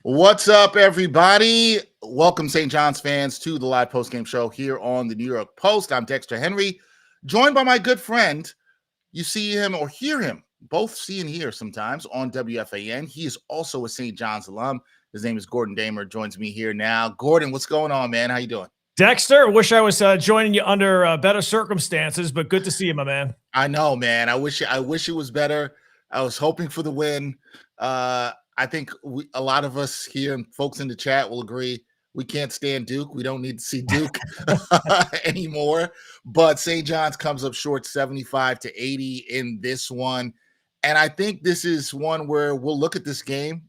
What's up, everybody? Welcome, St. John's fans, to the live postgame show here on the New York Post. I'm Dexter Henry, joined by my good friend. You see him or hear him, both see and hear sometimes on WFAN. He is also a St. John's alum. His name is Gordon Damer, joins me here now. Gordon, what's going on, man? How you doing? Dexter, wish I was joining you under better circumstances, but good to see you, my man. I know, man. I wish it was better. I was hoping for the win. I think a lot of us here and folks in the chat will agree we can't stand Duke. We don't need to see Duke anymore. But St. John's comes up short 75-80 in this one. And I think this is one where we'll look at this game,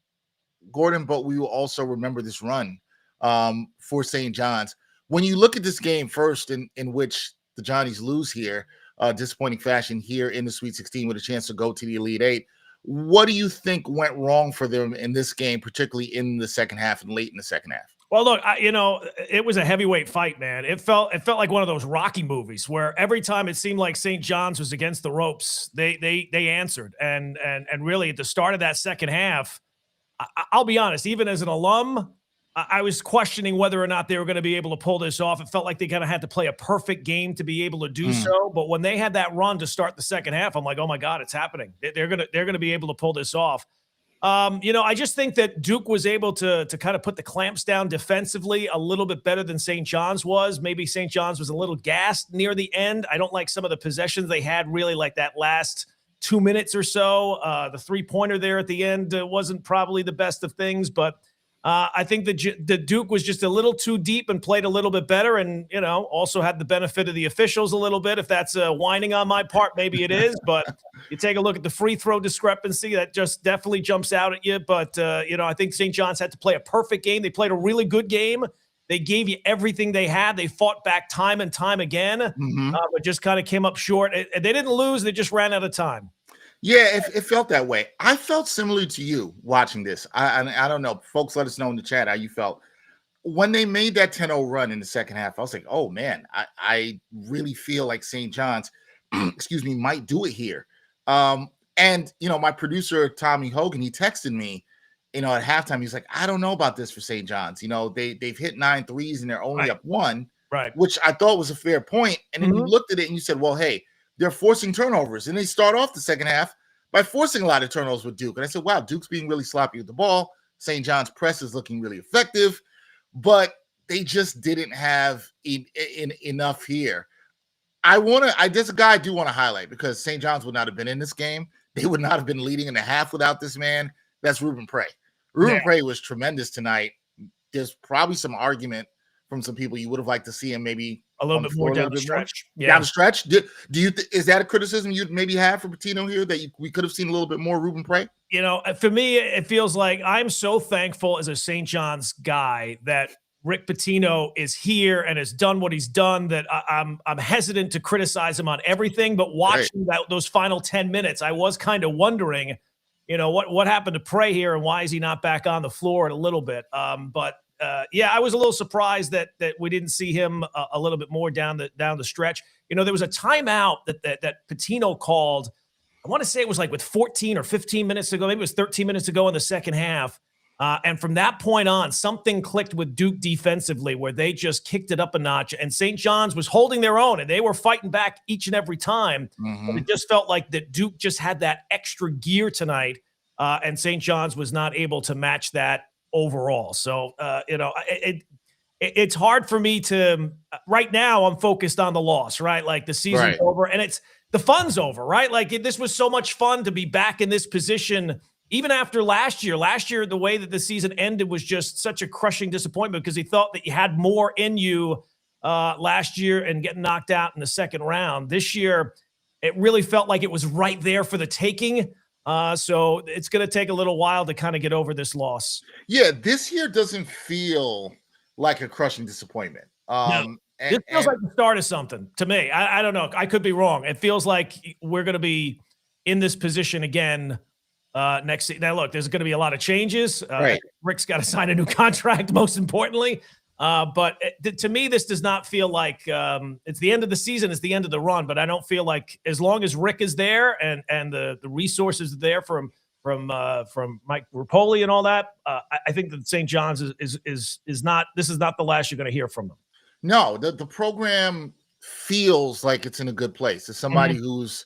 Gordon, but we will also remember this run for St. John's. When you look at this game first, in which the Johnnies lose here, disappointing fashion here in the Sweet 16 with a chance to go to the Elite Eight, what do you think went wrong for them in this game, particularly in the second half and late in the second half? Well, look, it was a heavyweight fight, man. It felt like one of those Rocky movies where every time it seemed like St. John's was against the ropes, they answered. And really at the start of that second half, I'll be honest, even as an alum, I was questioning whether or not they were going to be able to pull this off. It felt like they kind of had to play a perfect game to be able to do so. But when they had that run to start the second half, I'm like, oh my God, it's happening. They're gonna be able to pull this off. I just think that Duke was able to kind of put the clamps down defensively a little bit better than St. John's was. Maybe St. John's was a little gassed near the end. I don't like some of the possessions they had really like that last 2 minutes or so. The three-pointer there at the end wasn't probably the best of things, but I think the Duke was just a little too deep and played a little bit better, and also had the benefit of the officials a little bit. If that's whining on my part, maybe it is. But you take a look at the free throw discrepancy, that just definitely jumps out at you. But I think St. John's had to play a perfect game. They played a really good game. They gave you everything they had. They fought back time and time again, but just kind of came up short. They didn't lose. They just ran out of time. Yeah, it felt that way. I felt similar to you watching this. I don't know. Folks, let us know in the chat how you felt. When they made that 10-0 run in the second half, I was like, oh, man, I really feel like St. John's, might do it here. And my producer, Tommy Hogan, he texted me, at halftime. He's like, I don't know about this for St. John's. They've hit 9 threes and they're only up 1, right? Which I thought was a fair point. And then you looked at it and you said, well, hey, they're forcing turnovers. And they start off the second half by forcing a lot of turnovers with Duke. And I said, wow, Duke's being really sloppy with the ball. St. John's press is looking really effective, but they just didn't have enough here. This guy I do want to highlight, because St. John's would not have been in this game. They would not have been leading in the half without this man. That's Ruben Prey. Ruben Prey was tremendous tonight. There's probably some argument from some people you would have liked to see him maybe a little bit more down the stretch. Down the stretch. Do you is that a criticism you'd maybe have for Pitino here, that we could have seen a little bit more Ruben Prey? For me, it feels like I'm so thankful as a St. John's guy that Rick Pitino is here and has done what he's done, that I'm hesitant to criticize him on everything. But watching those final 10 minutes, I was kind of wondering, what happened to Prey here and why is he not back on the floor a little bit? I was a little surprised that we didn't see him a little bit more down the stretch. There was a timeout that Pitino called. I want to say it was like with 14 or 15 minutes to go. Maybe it was 13 minutes to go in the second half. And from that point on, something clicked with Duke defensively where they just kicked it up a notch. And St. John's was holding their own, and they were fighting back each and every time. But it just felt like that Duke just had that extra gear tonight, and St. John's was not able to match that overall. So, it's hard for me to right now. I'm focused on the loss, right? Like the season's over and the fun's over, right? Like this was so much fun to be back in this position, even after last year. Last year, the way that the season ended was just such a crushing disappointment because he thought that you had more in you last year and getting knocked out in the second round. This year, it really felt like it was right there for the taking. So it's going to take a little while to kind of get over this loss. Yeah, this year doesn't feel like a crushing disappointment. No, this feels like the start of something to me. I don't know. I could be wrong. It feels like we're going to be in this position again next season. Now, look, there's going to be a lot of changes. Rick's got to sign a new contract, most importantly. But to me, this does not feel like it's the end of the season. It's the end of the run. But I don't feel like as long as Rick is there and the resources are there for him from Mike Rapoli and all that. I think that St. John's is not. This is not the last you're going to hear from them. No, the program feels like it's in a good place. As somebody who's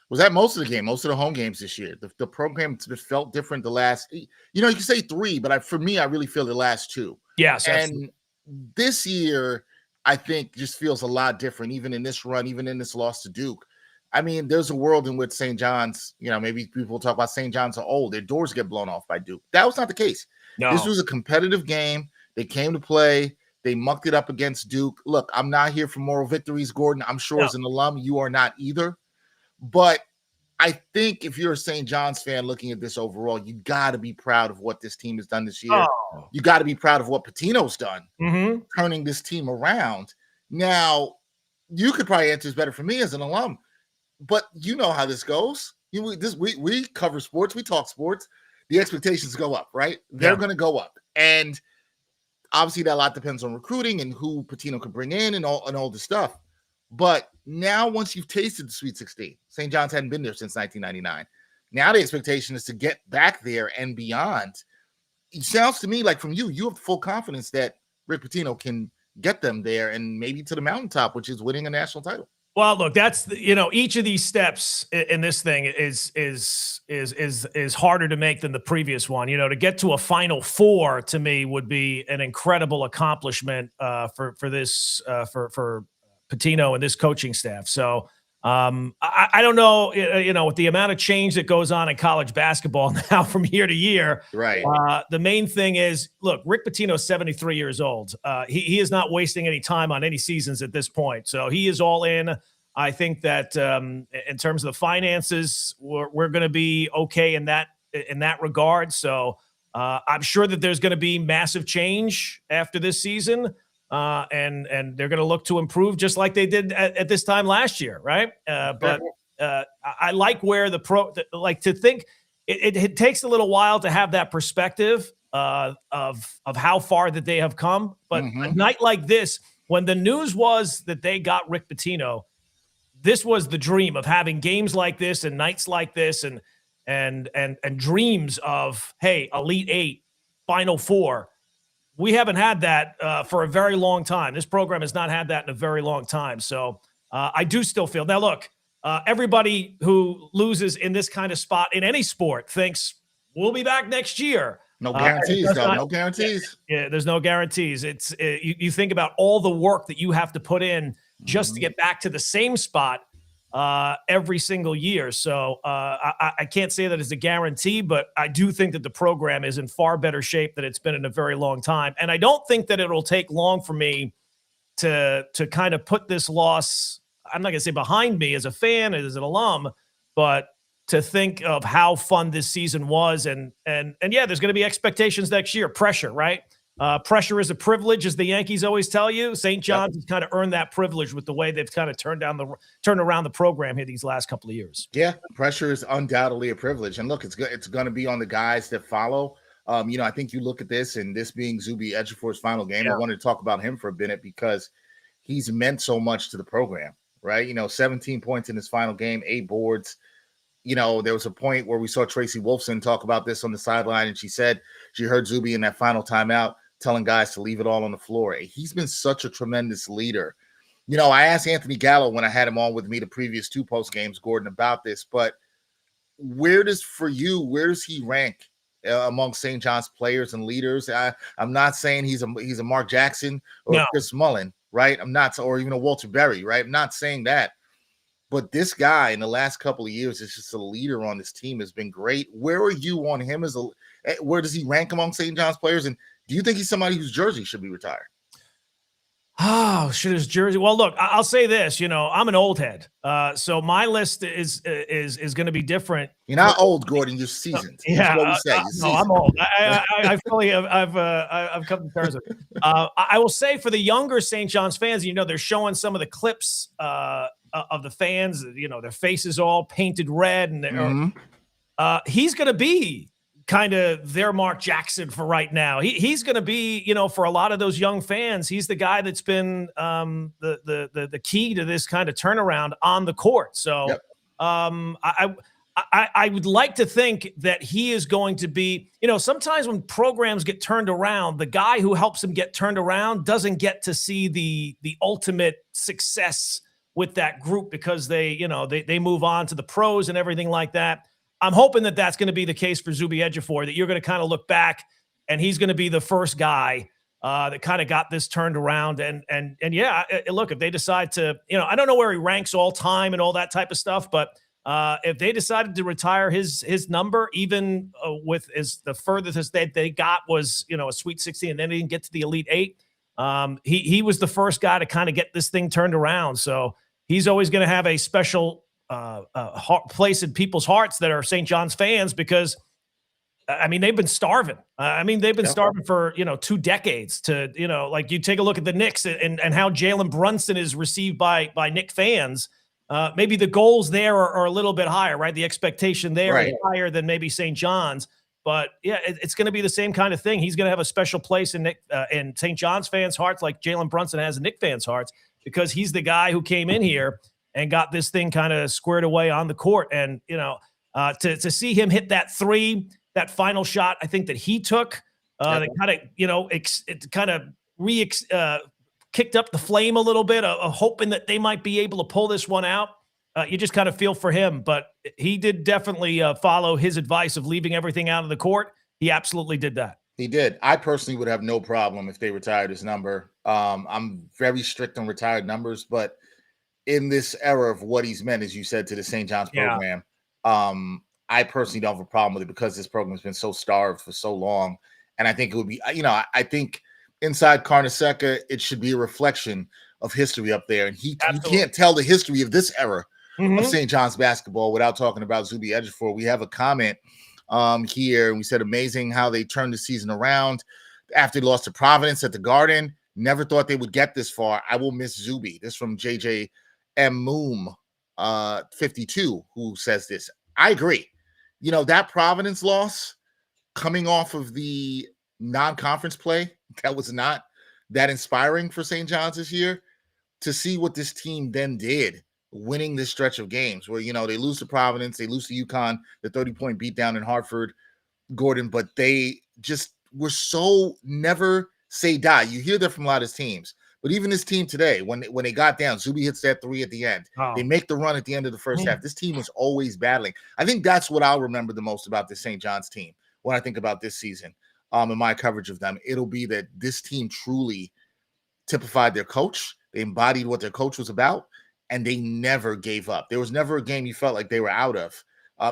was at most of the game, most of the home games this year. The program felt different the last, you can say 3, but for me, I really feel the last 2. Yes. And Absolutely. this year, I think just feels a lot different, even in this run, even in this loss to Duke. I mean, there's a world in which St. John's, maybe people talk about St. John's are old. Their doors get blown off by Duke. That was not the case. No. This was a competitive game. They came to play. They mucked it up against Duke. Look, I'm not here for moral victories, Gordon. I'm sure as an alum, you are not either. But I think if you're a St. John's fan looking at this overall, you got to be proud of what this team has done this year. Oh. You got to be proud of what Pitino's done, turning this team around. Now, you could probably answer this better for me as an alum, but you know how this goes. We cover sports. We talk sports. The expectations go up, right? They're going to go up. And obviously that a lot depends on recruiting and who Pitino could bring in and all this stuff. But now once you've tasted the Sweet 16, St. John's hadn't been there since 1999. Now the expectation is to get back there and beyond. It sounds to me like from you have full confidence that Rick Pitino can get them there and maybe to the mountaintop, which is winning a national title. Well, look, that's each of these steps in this thing is harder to make than the previous one. To get to a Final Four to me would be an incredible accomplishment for Pitino and this coaching staff. So I don't know, with the amount of change that goes on in college basketball now from year to year. Right. The main thing is, look, Rick Pitino is 73 years old. He is not wasting any time on any seasons at this point. So he is all in. I think that in terms of the finances, we're going to be okay in that regard. So I'm sure that there's going to be massive change after this season. And they're going to look to improve just like they did at this time last year, right? But I like where to think it takes a little while to have that perspective of how far that they have come. But a night like this, when the news was that they got Rick Pitino, this was the dream of having games like this and nights like this and dreams of, hey, Elite Eight, Final Four. We haven't had that for a very long time. This program has not had that in a very long time. So I do still feel. Now, look, everybody who loses in this kind of spot in any sport thinks we'll be back next year. No guarantees, though. No guarantees. Yeah, there's no guarantees. It's you think about all the work that you have to put in just to get back to the same spot every single year. So I can't say that it's a guarantee, but I do think that the program is in far better shape than it's been in a very long time. And I don't think that it'll take long for me to kind of put this loss, I'm not going to say behind me as a fan, as an alum, but to think of how fun this season was. And yeah, there's going to be expectations next year, pressure, right? Pressure is a privilege, as the Yankees always tell you. St. John's has kind of earned that privilege with the way they've kind of turned around the program here these last couple of years. Yeah, pressure is undoubtedly a privilege. And look, it's going to be on the guys that follow. I think you look at this, and this being Zubie Edfor's final game, I wanted to talk about him for a minute because he's meant so much to the program, right? 17 points in his final game, 8 boards. There was a point where we saw Tracy Wolfson talk about this on the sideline, and she said she heard Zubie in that final timeout telling guys to leave it all on the floor. He's been such a tremendous leader. I asked Anthony Gallo when I had him on with me the previous 2 post games, Gordon, about this, but where does he rank among St. John's players and leaders? I'm not saying he's a Mark Jackson or Chris Mullin, right? I'm not, or even a Walter Berry, right? I'm not saying that. But this guy in the last couple of years is just a leader on this team, has been great. Where are you on him where does he rank among St. John's players? And do you think he's somebody whose jersey should be retired? Oh, should his jersey? Well, look, I'll say this, I'm an old head. So my list is going to be different. You're not old, Gordon, you're seasoned. Yeah. That's what we say. No, I'm old. I fully I've come to terms with it. I will say for the younger St. John's fans, they're showing some of the clips of the fans, their faces all painted red, and he's going to be kind of their Mark Jackson for right now. He's going to be, for a lot of those young fans, he's the guy that's been the key to this kind of turnaround on the court. So I I would like to think that he is going to be, sometimes when programs get turned around, the guy who helps them get turned around doesn't get to see the ultimate success with that group because they move on to the pros and everything like that. I'm hoping that that's going to be the case for Zubie Edfor, that you're going to kind of look back and he's going to be the first guy that kind of got this turned around. And yeah, look, if they decide to, I don't know where he ranks all time and all that type of stuff, but if they decided to retire his number, even with the furthest they got was, a Sweet 16, and then they didn't get to the Elite Eight. He was the first guy to kind of get this thing turned around. So he's always going to have a special place in people's hearts that are St. John's fans because, they've been starving. They've been starving for, 2 decades to, like you take a look at the Knicks and how Jalen Brunson is received by Knick fans. Maybe the goals there are a little bit higher, right? The expectation there is higher than maybe St. John's. But yeah, it's going to be the same kind of thing. He's going to have a special place in St. John's fans' hearts, like Jalen Brunson has in Knick fans' hearts, because he's the guy who came in here and got this thing kind of squared away on the court. And to see him hit that 3, that final shot, I think that he took, that kind of kicked up the flame a little bit, hoping that they might be able to pull this one out. You just kind of feel for him, but he did definitely follow his advice of leaving everything out of the court. He absolutely did that. He did. I personally would have no problem if they retired his number. I'm very strict on retired numbers, but in this era of what he's meant, as you said, to the St. John's program, I personally don't have a problem with it because this program has been so starved for so long. And I think it would be, I think inside Carnesecca, it should be a reflection of history up there. And you can't tell the history of this era of St. John's basketball without talking about Zubie Edfor. We have a comment here, and we said amazing how they turned the season around after they lost to Providence at the Garden. Never thought they would get this far. I will miss Zubie. This from JJ M. Moom 52, who says this. I agree. That Providence loss coming off of the non-conference play, that was not that inspiring for St. John's this year. To see what this team then did, winning this stretch of games where, they lose to Providence, they lose to UConn, the 30-point beatdown in Hartford, Gordon, but they just were so never say die. You hear that from a lot of teams. But even this team today, when they got down, Zubie hits that 3 at the end. They make the run at the end of the first half. This team was always battling. I think that's what I'll remember the most about the St. John's team when I think about this season. In my coverage of them, it'll be that this team truly typified their coach. They embodied what their coach was about, and they never gave up. There was never a game you felt like they were out of.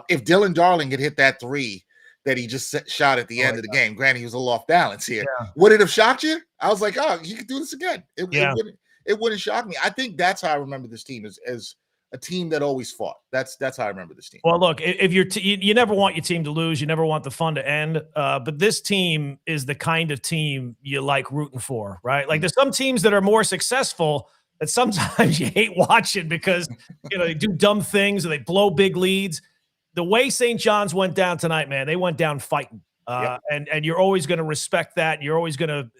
If Dylan Darling had hit that 3 that he just shot at the end of the game, granted he was a little off balance here, would it have shocked you? I was like, oh, he could do this again. It wouldn't shock me. I think that's how I remember this team as a team that always fought. That's how I remember this team. Well, look, if you never want your team to lose, you never want the fun to end. But this team is the kind of team you like rooting for, right? Like there's some teams that are more successful that sometimes you hate watching because they do dumb things or they blow big leads. The way St. John's went down tonight, man, they went down fighting. And you're always going to respect that. You're always going to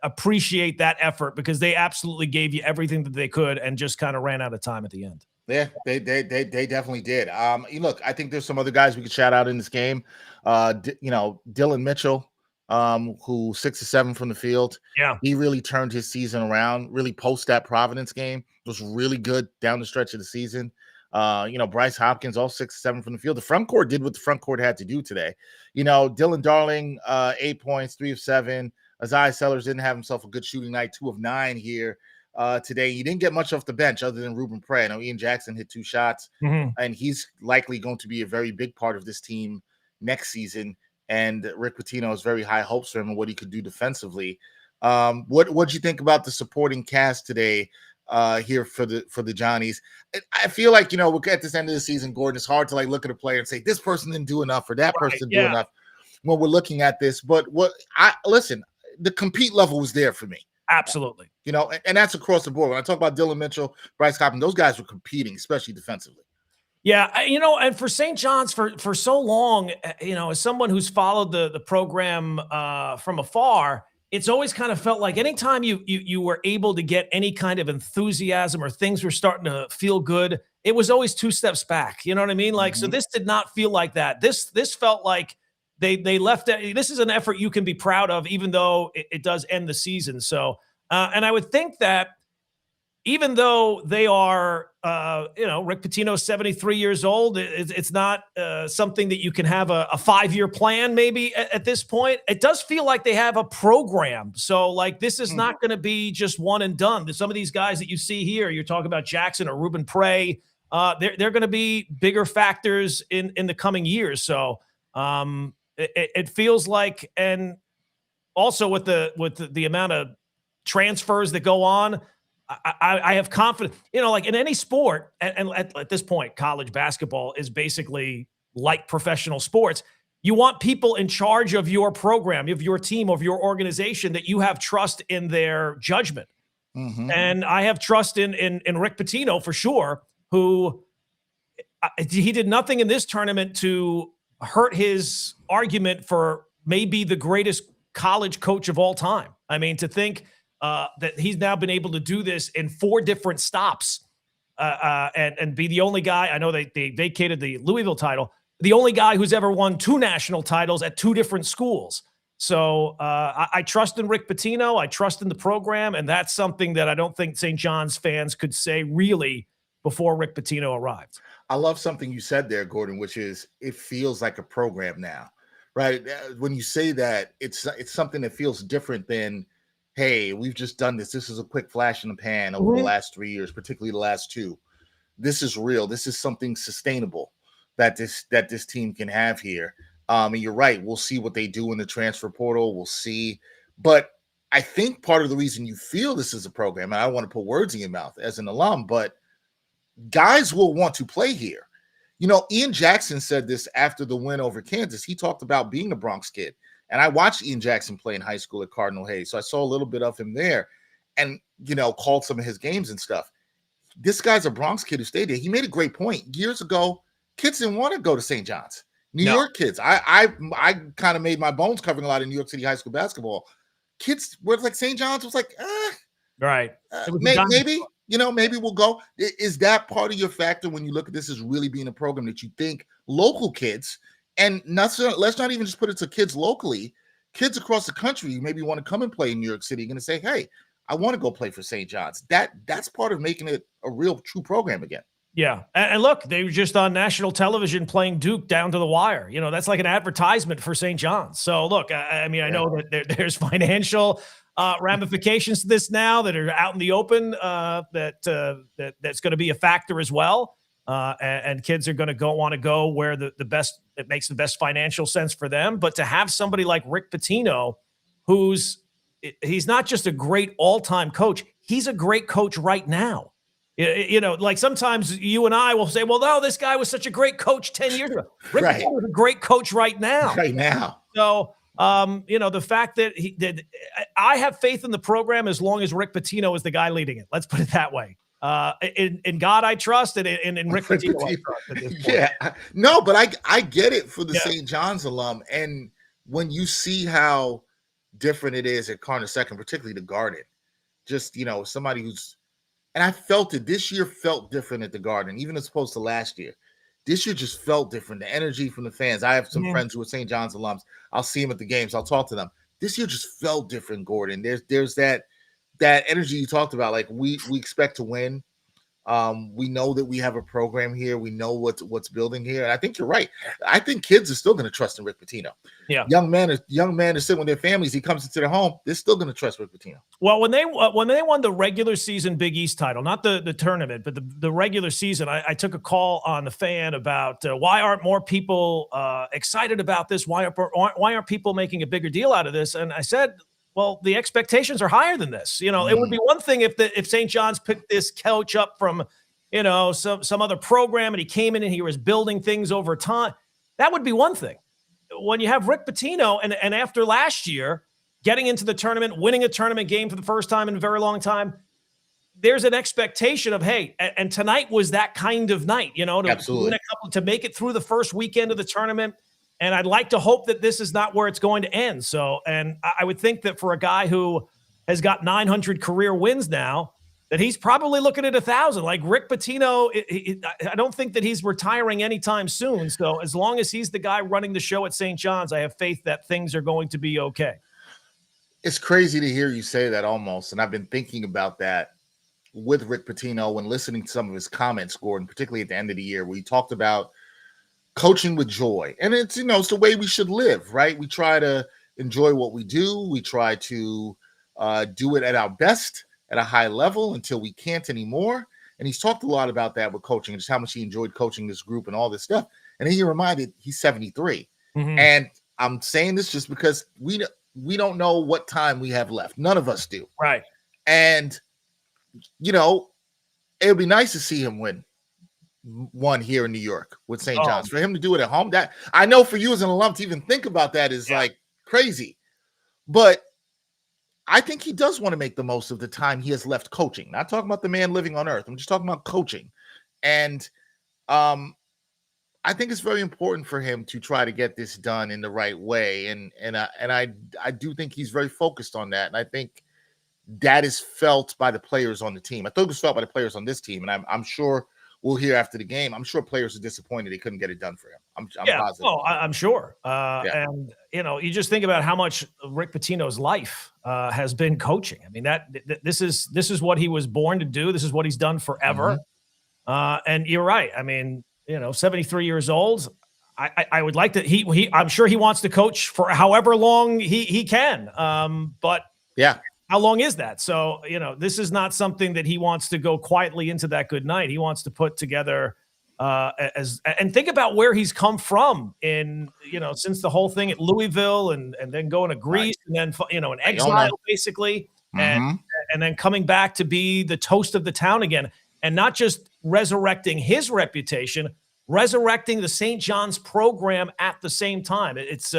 appreciate that effort because they absolutely gave you everything that they could and just kind of ran out of time at the end. Yeah, they definitely did. Look, I think there's some other guys we could shout out in this game. Dylan Mitchell, who 6 of 7 from the field. Yeah, he really turned his season around. Really post that Providence game was really good down the stretch of the season. Bryce Hopkins, all 6 of 7 from the field. The front court did what the front court had to do today. Dylan Darling, 8 points, 3 of 7. Isaiah Sellers didn't have himself a good shooting night, 2 of 9 here. Today. He didn't get much off the bench other than Ruben Prey. I know Ian Jackson hit 2 shots, and he's likely going to be a very big part of this team next season. And Rick Pitino has very high hopes for him and what he could do defensively. What'd you think about the supporting cast today here for the Johnnies? I feel like, we're at this end of the season, Gordon, it's hard to look at a player and say this person didn't do enough or that person didn't do enough when we're looking at this. But listen, the compete level was there for me. Absolutely. And that's across the board. When I talk about Dylan Mitchell, Bryce Hopkins, those guys were competing, especially defensively. Yeah, and for St. John's for so long, as someone who's followed the program from afar, it's always kind of felt like anytime you were able to get any kind of enthusiasm or things were starting to feel good, it was always two steps back. You know what I mean? Like, so this did not feel like that. This felt like they left. This is an effort you can be proud of, even though it does end the season. So, and I would think that even though they are, Rick Pitino, 73 years old, it's not something that you can have a 5-year plan maybe at this point. It does feel like they have a program. So, like, this is not going to be just one and done. Some of these guys that you see here, you're talking about Jackson or Ruben Prey, they're going to be bigger factors in the coming years. So it feels like, and also with the amount of transfers that go on, I have confidence, like in any sport, and at this point, college basketball is basically like professional sports. You want people in charge of your program, of your team, of your organization, that you have trust in their judgment. And I have trust in Rick Pitino for sure, who he did nothing in this tournament to hurt his argument for maybe the greatest college coach of all time. I mean, to think that he's now been able to do this in 4 different stops and be the only guy. I know they vacated the Louisville title, the only guy who's ever won 2 national titles at 2 different schools. So I trust in Rick Pitino. I trust in the program, and that's something that I don't think St. John's fans could say really before Rick Pitino arrived. I love something you said there, Gordon, which is it feels like a program now, right? When you say that, it's something that feels different than, hey, we've just done this. This is a quick flash in the pan over the last 3 years, particularly the last 2. This is real. This is something sustainable that this team can have here. And you're right. We'll see what they do in the transfer portal. We'll see. But I think part of the reason you feel this is a program, and I don't want to put words in your mouth as an alum, but guys will want to play here. Ian Jackson said this after the win over Kansas. He talked about being a Bronx kid. And I watched Ian Jackson play in high school at Cardinal Hayes. So I saw a little bit of him there and, called some of his games and stuff. This guy's a Bronx kid who stayed there. He made a great point. Years ago, kids didn't want to go to St. John's. New York kids. I kind of made my bones covering a lot of New York City high school basketball. Kids were like, St. John's was like, right. Maybe we'll go. Is that part of your factor when you look at this as really being a program that you think local kids, and let's not even just put it to kids locally, kids across the country maybe want to come and play in New York City, going to say, hey, I want to go play for St. John's. That's part of making it a real true program again. Yeah. And look, they were just on national television playing Duke down to the wire. That's like an advertisement for St. John's. So look, I mean, I know that there's financial ramifications to this now that are out in the open, that's going to be a factor as well. And kids are going to want to go where it makes the best financial sense for them. But to have somebody like Rick Pitino, he's not just a great all-time coach, he's a great coach right now. Like sometimes you and I will say, well, no, this guy was such a great coach 10 years ago. Rick Pitino is a great coach right now. Right now. So, the fact that I have faith in the program as long as Rick Pitino is the guy leading it. Let's put it that way. In God I trust, and in Rick Pitino I trust at this point. Yeah, no, but I get it for the St. John's alum, and when you see how different it is at Carter Second, particularly the Garden, just somebody who's, and I felt it this year felt different at the Garden, even as opposed to last year. This year just felt different. The energy from the fans. I have some friends who are St. John's alums. I'll see them at the games. I'll talk to them. This year just felt different, Gordon. There's that energy you talked about. Like we expect to win. We know that we have a program here. We know what's building here. And I think you're right. I think kids are still going to trust in Rick Pitino. Yeah. Young man is sitting with their families. He comes into their home. They're still going to trust Rick Pitino. Well, when they won the regular season Big East title, not the tournament, but the regular season, I took a call on the fan about why aren't more people excited about this? Why aren't people making a bigger deal out of this? And I said, well, the expectations are higher than this. It would be one thing if St. John's picked this coach up from, some other program and he came in and he was building things over time. That would be one thing. When you have Rick Pitino and after last year, getting into the tournament, winning a tournament game for the first time in a very long time, there's an expectation of, hey, and tonight was that kind of night, Absolutely. To make it through the first weekend of the tournament. And I'd like to hope that this is not where it's going to end. So, and I would think that for a guy who has got 900 career wins now, that he's probably looking at 1,000. Like Rick Pitino, I don't think that he's retiring anytime soon. So as long as he's the guy running the show at St. John's, I have faith that things are going to be okay. It's crazy to hear you say that almost. And I've been thinking about that with Rick Pitino when listening to some of his comments, Gordon, particularly at the end of the year, where he talked about coaching with joy. And it's, it's the way we should live, right? We try to enjoy what we do. We try to do it at our best at a high level until we can't anymore. And he's talked a lot about that with coaching and just how much he enjoyed coaching this group and all this stuff. And then he reminded he's 73. Mm-hmm. And I'm saying this just because we don't know what time we have left. None of us do. Right. And, it would be nice to see him win one here in New York with St. John's. For him to do it at home, that I know for you as an alum to even think about that is like crazy. But I think he does want to make the most of the time he has left coaching. Not talking about the man living on earth. I'm just talking about coaching. And I think it's very important for him to try to get this done in the right way. And I do think he's very focused on that. And I think that is felt by the players on the team. I thought it was felt by the players on this team. And I'm sure we'll hear after the game. I'm sure players are disappointed they couldn't get it done for him. I'm positive. Oh, I'm sure. And you just think about how much Rick Pitino's life has been coaching. I mean, this is what he was born to do. This is what he's done forever. Mm-hmm. And you're right. I mean, 73 years old. I would like to. I'm sure he wants to coach for however long he can. But yeah. How long is that? So, this is not something that he wants to go quietly into that good night. He wants to put together and think about where he's come from in, since the whole thing at Louisville and then going to Greece and then, in exile basically, mm-hmm. and then coming back to be the toast of the town again, and not just resurrecting his reputation, resurrecting the St. John's program at the same time. It's,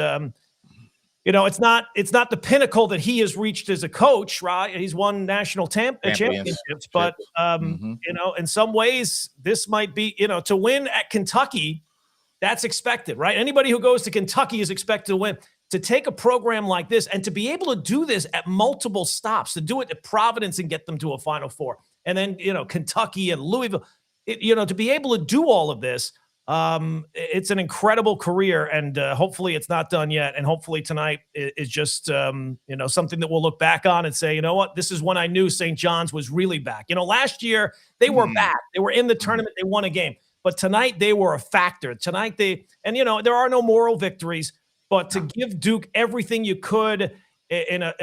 it's not the pinnacle that he has reached as a coach, right? He's won national championships, but mm-hmm. In some ways, this might be, to win at Kentucky, that's expected, right? Anybody who goes to Kentucky is expected to win. To take a program like this and to be able to do this at multiple stops, to do it at Providence and get them to a Final Four, and then Kentucky and Louisville, to be able to do all of this. It's an incredible career, and hopefully it's not done yet. And hopefully tonight is just, something that we'll look back on and say, you know what, this is when I knew St. John's was really back. Last year they were back. They were in the tournament. They won a game. But tonight they were a factor. Tonight there are no moral victories, but to give Duke everything you could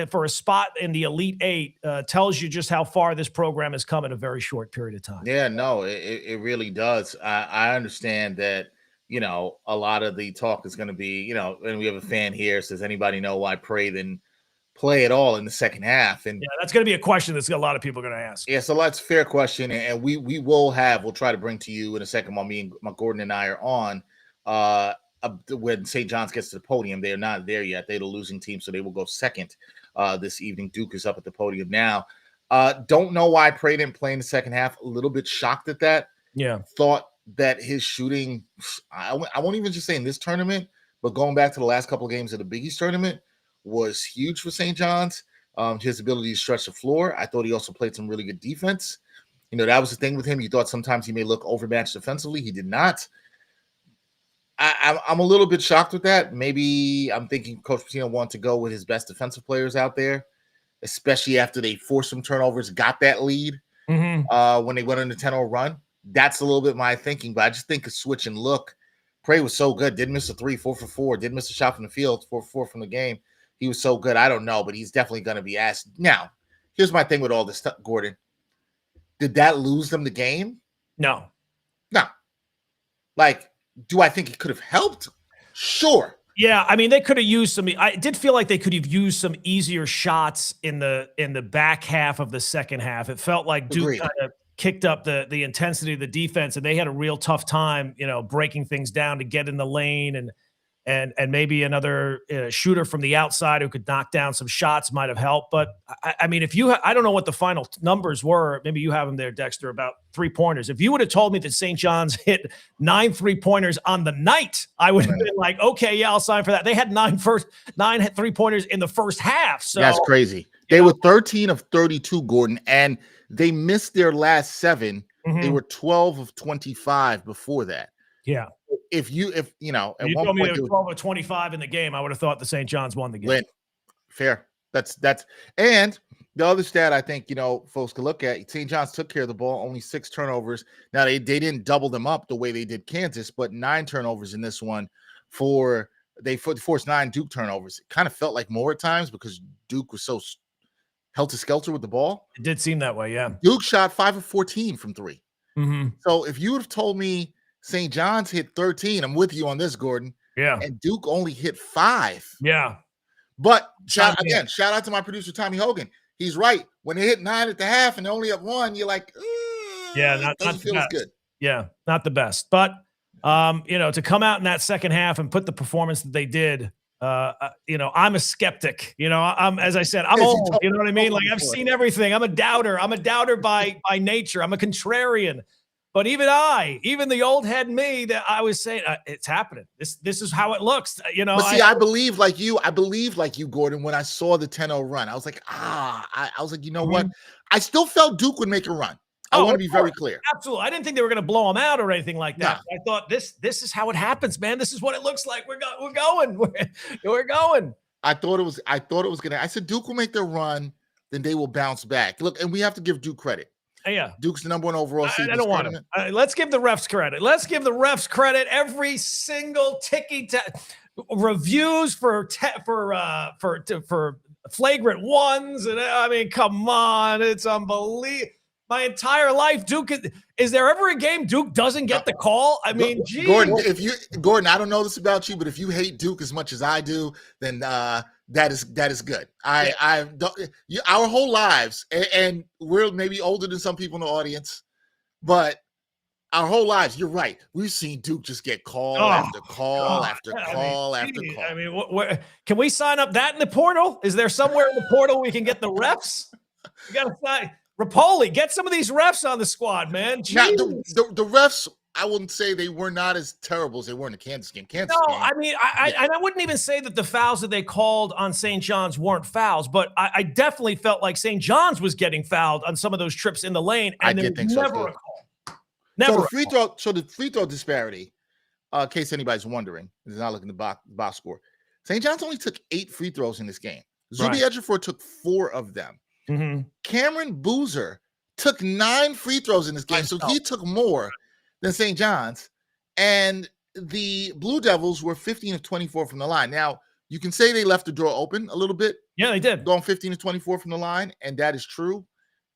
for a spot in the Elite Eight tells you just how far this program has come in a very short period of time. Yeah, no, it really does. I understand that, a lot of the talk is going to be, and we have a fan here says, anybody know why Prey didn't play at all in the second half? And yeah, that's going to be a question that's a lot of people are going to ask. Yeah, so that's a fair question. And we'll try to bring to you in a second while Gordon and I are on, when St. John's gets to the podium. They're not there yet. They're the losing team, so they will go second this evening. Duke is up at the podium now. Don't know why Prey didn't play in the second half. A little bit shocked at that. Yeah. Thought that his shooting, I won't even just say in this tournament, but going back to the last couple of games of the Big East tournament, was huge for St. John's. His ability to stretch the floor. I thought he also played some really good defense. That was the thing with him. You thought sometimes he may look overmatched defensively. He did not. I'm a little bit shocked with that. Maybe I'm thinking Coach Pitino wanted to go with his best defensive players out there, especially after they forced some turnovers, got that lead mm-hmm. When they went on the 10-0 run. That's a little bit my thinking, but I just think a switch and look. Prey was so good. Didn't miss a 3, 4 for 4. Didn't miss a shot from the field, 4 for 4 from the game. He was so good. I don't know, but he's definitely going to be asked. Now, here's my thing with all this stuff, Gordon. Did that lose them the game? No. Do I think it could have helped? Sure. Yeah, I mean, they could have used some. I did feel like they could have used some easier shots in the back half of the second half. It felt like Duke kind of kicked up the intensity of the defense, and they had a real tough time, breaking things down to get in the lane and maybe another shooter from the outside who could knock down some shots might have helped. But I mean, if you, I don't know what the final numbers were. Maybe you have them there, Dexter, about 3-pointers. If you would have told me that St. John's hit 9 3-pointers on the night, I would have been like, okay, yeah, I'll sign for that. They had 9 3-pointers in the first half. So that's crazy. They were 13 of 32, Gordon, and they missed their last 7. They were 12 of 25 before that. Yeah. If you know, at you one told me point they were 12 or 25 in the game, I would have thought the St. John's won the game. Win. Fair. That's and the other stat I think, you know, folks could look at, St. John's took care of the ball, only 6 turnovers. Now they didn't double them up the way they did Kansas, but 9 turnovers in this one they forced 9 Duke turnovers. It kind of felt like more at times because Duke was so helter-skelter with the ball. It did seem that way, yeah. Duke shot 5 of 14 from 3. Mm-hmm. So if you would have told me St. John's hit 13, I'm with you on this, Gordon. Yeah. And Duke only hit 5. Yeah. But shout out to my producer, Tommy Hogan. He's right. When they hit 9 at the half and they only have 1, you're like, not feel as good. Yeah, not the best. But you know, to come out in that second half and put the performance that they did, you know, I'm a skeptic. You know, as I said, I'm old. You know what I mean? Like I've seen everything. I'm a doubter. I'm a doubter by nature. I'm a contrarian. But even the old head me, that I was saying, it's happening. This is how it looks. You know, but see, I believe like you. I believe like you, Gordon. When I saw the 10-0 run, I was like, I was like, you know what? I still felt Duke would make a run. I want to be very clear. Absolutely. I didn't think they were going to blow them out or anything like that. No. I thought this is how it happens, man. This is what it looks like. We're going. We're going. I thought it was going to. I said Duke will make their run, then they will bounce back. Look, and we have to give Duke credit. Yeah. Duke's the number 1 overall seed. I don't want to. Let's give the refs credit. Let's give the refs credit. Every single reviews for flagrant ones, and I mean, come on, it's unbelievable. My entire life, Duke is there ever a game Duke doesn't get the call? I mean, geez. Gordon, I don't know this about you, but if you hate Duke as much as I do, then that is good. Our whole lives, and we're maybe older than some people in the audience, but our whole lives, you're right. We've seen Duke just get call after call after call after call. I mean, can we sign up that in the portal? Is there somewhere in the portal we can get the refs? We got to sign. Rapoli, get some of these refs on the squad, man. Now, the refs, I wouldn't say they were not as terrible as they were in the Kansas game. I mean, I wouldn't even say that the fouls that they called on St. John's weren't fouls, but I definitely felt like St. John's was getting fouled on some of those trips in the lane, and there was never a call. Never. So the free throw disparity, in case anybody's wondering, is not looking at the box score. St. John's only took 8 free throws in this game. Zubie Edfor took 4 of them. Mm-hmm. Cameron Boozer took 9 free throws in this game, so he took more than St. John's. And the Blue Devils were 15 of 24 from the line. Now, you can say they left the door open a little bit. Yeah, they did. Going 15 of 24 from the line, and that is true.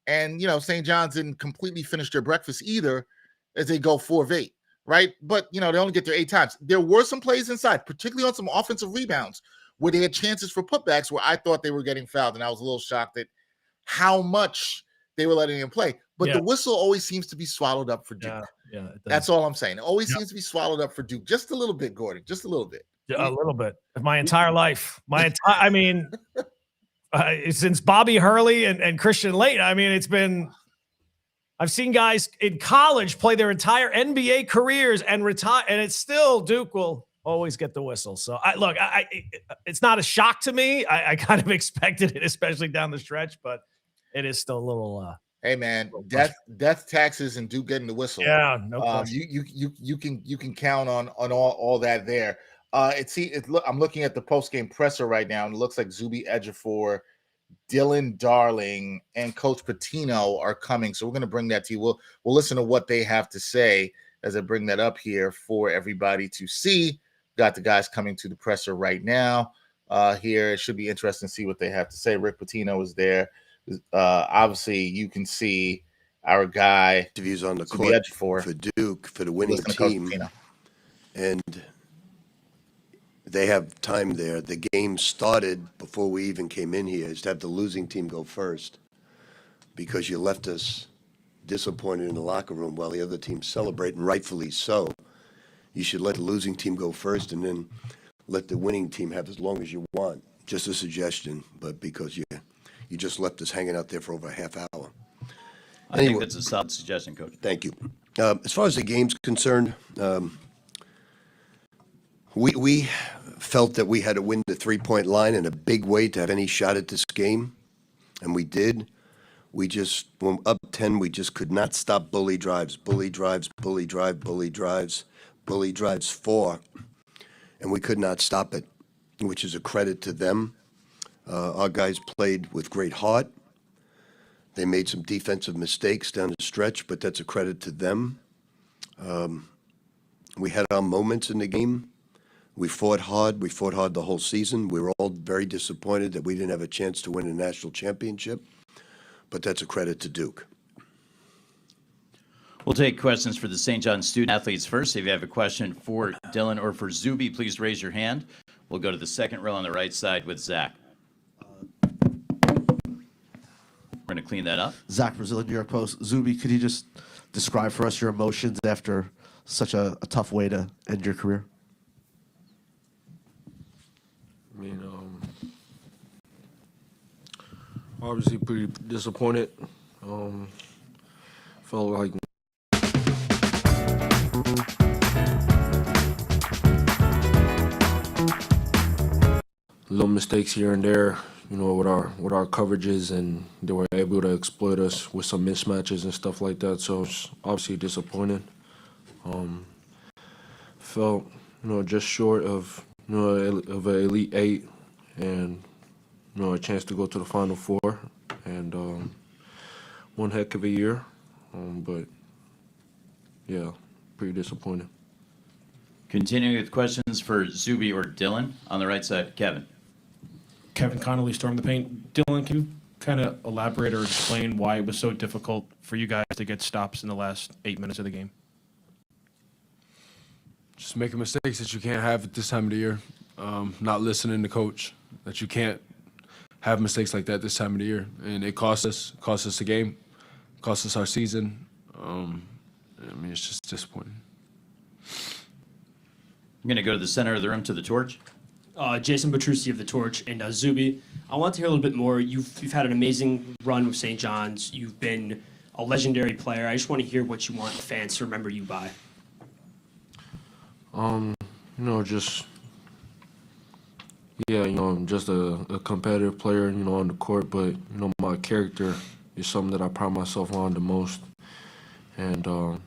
And, you know, St. John's didn't completely finish their breakfast either as they go 4 of 8, right? But, you know, they only get there 8 times. There were some plays inside, particularly on some offensive rebounds, where they had chances for putbacks where I thought they were getting fouled, and I was a little shocked at how much they were letting him play. But the whistle always seems to be swallowed up for Duke. Yeah, that's all I'm saying. It always seems to be swallowed up for Duke. Just a little bit, Gordon. Just a little bit. A little bit. My entire life. I mean, since Bobby Hurley and Christian Leighton, I mean, I've seen guys in college play their entire NBA careers and retire, and it's still Duke will always get the whistle. So it's not a shock to me. I kind of expected it, especially down the stretch, but it is still a little. Hey man, death taxes and Duke getting the whistle. Yeah, no question. You can count on all that there. I'm looking at the post-game presser right now, and it looks like Zubie Edfor, Dylan Darling, and Coach Pitino are coming. So we're going to bring that to you. We'll listen to what they have to say as I bring that up here for everybody to see. Got the guys coming to the presser right now. Here, it should be interesting to see what they have to say. Rick Pitino is there. Obviously, you can see our guy interviews on the court for Duke for the winning team, and they have time there. The game started before we even came in here. Is to have the losing team go first because you left us disappointed in the locker room while the other team celebrate, and rightfully so. You should let the losing team go first and then let the winning team have as long as you want. Just a suggestion, but because you just left us hanging out there for over a half hour. I think that's a solid suggestion, Coach. Thank you. As far as the game's concerned, we felt that we had to win the three-point line in a big way to have any shot at this game, and we did. We just, when up 10, we just could not stop bully drives, bully drives, bully drive, bully drives, bully drives 4, and we could not stop it, which is a credit to them. Our guys played with great heart. They made some defensive mistakes down the stretch, but that's a credit to them. We had our moments in the game. We fought hard. We fought hard the whole season. We were all very disappointed that we didn't have a chance to win a national championship, but that's a credit to Duke. We'll take questions for the St. John's student athletes first. If you have a question for Dylan or for Zubie, please raise your hand. We'll go to the second row on the right side with Zach. We're going to clean that up. Zach Brazil, New York Post. Zubie, could you just describe for us your emotions after such a tough way to end your career? I mean, obviously pretty disappointed. Felt like little mistakes here and there, you know, with our coverages, and they were able to exploit us with some mismatches and stuff like that. So it's obviously disappointed. Felt, you know, just short of, you know, of an Elite 8 and, you know, a chance to go to the Final Four, and one heck of a year. But yeah, pretty disappointed. Continuing with questions for Zubie or Dylan on the right side, Kevin. Kevin Connolly, Storm the Paint. Dylan, can you kind of elaborate or explain why it was so difficult for you guys to get stops in the last 8 minutes of the game? Just making mistakes that you can't have at this time of the year. Not listening to coach, that you can't have mistakes like that this time of the year. And it cost us the game, cost us our season. I mean, it's just disappointing. I'm going to go to the center of the room to the torch. Jason Petrucci of The Torch. And Zubie, I want to hear a little bit more. You've had an amazing run with St. John's. You've been a legendary player. I just want to hear what you want fans to remember you by. You know, just, yeah, you know, I'm just a competitive player, you know, on the court, but, you know, my character is something that I pride myself on the most. And, you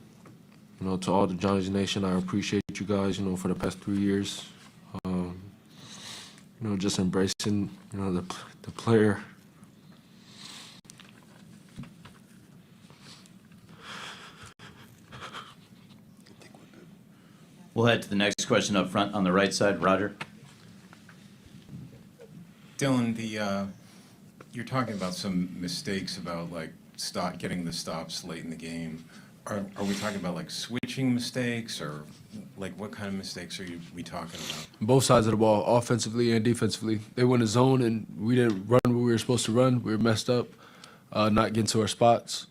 know, to all the Johnny's Nation, I appreciate you guys, you know, for the past 3 years. You know, just embracing, you know, the player. We'll head to the next question up front on the right side. Roger. Dylan, you're talking about some mistakes about like getting the stops late in the game. Are we talking about like switching mistakes, or like what kind of mistakes are we talking about? Both sides of the ball, offensively and defensively. They went a zone and we didn't run what we were supposed to run. We were messed up, not getting to our spots.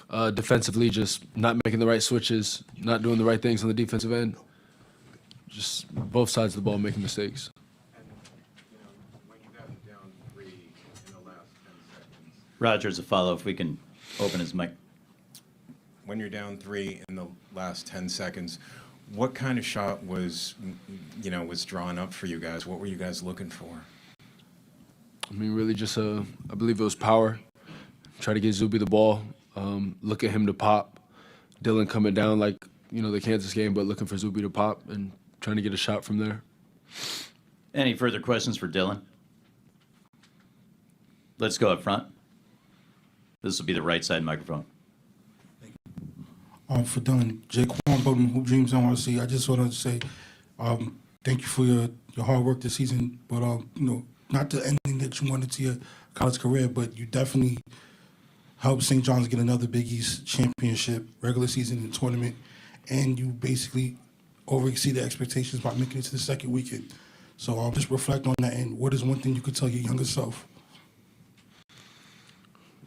Defensively, just not making the right switches, not doing the right things on the defensive end. Just both sides of the ball making mistakes. And, you know, when you got down 3 in the last 10 seconds. Roger, as a follow, if we can open his mic. When you're down 3 in the last 10 seconds, what kind of shot was drawn up for you guys? What were you guys looking for? I mean, really just, I believe it was power. Try to get Zubie the ball, look at him to pop. Dylan coming down like, you know, the Kansas game, but looking for Zubie to pop and trying to get a shot from there. Any further questions for Dylan? Let's go up front. This will be the right side microphone. For Dylan, Jaquan Bowden, Hoop Dreams NYC. I just want to say thank you for your hard work this season, but you know, not the ending that you wanted to your college career, but you definitely helped St. John's get another Big East championship, regular season and tournament, and you basically overexceeded expectations by making it to the second weekend. So I'll just reflect on that, and what is one thing you could tell your younger self?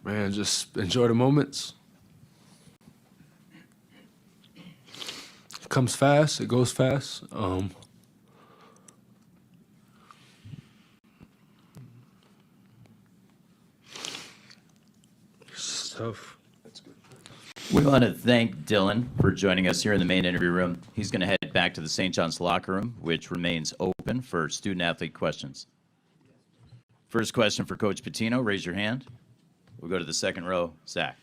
Man, just enjoy the moments. It comes fast, it goes fast. tough. We want to thank Dylan for joining us here in the main interview room. He's going to head back to the St. John's locker room, which remains open for student-athlete questions. First question for Coach Pitino. Raise your hand. We'll go to the second row. Zach.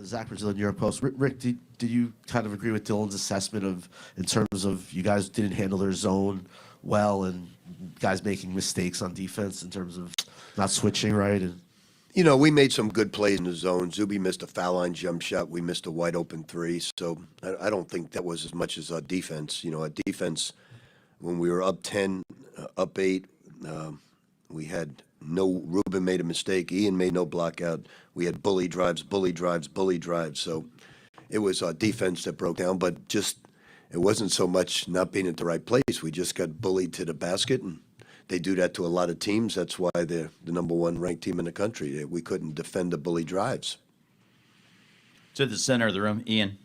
Zach Brazil, New York Post. Rick, did you kind of agree with Dylan's assessment of, in terms of you guys didn't handle their zone well and guys making mistakes on defense in terms of not switching right? And You know, we made some good plays in the zone. Zubie missed a foul line jump shot. We missed a wide open three. So I don't think that was as much as our defense. You know, our defense, when we were up 10, up 8, we had no, Ruben made a mistake. Ian made no block out. We had bully drives. So it was our defense that broke down, but just, it wasn't so much not being at the right place. We just got bullied to the basket, and they do that to a lot of teams. That's why they're the number 1 ranked team in the country. We couldn't defend the bully drives. To the center of the room, Ian.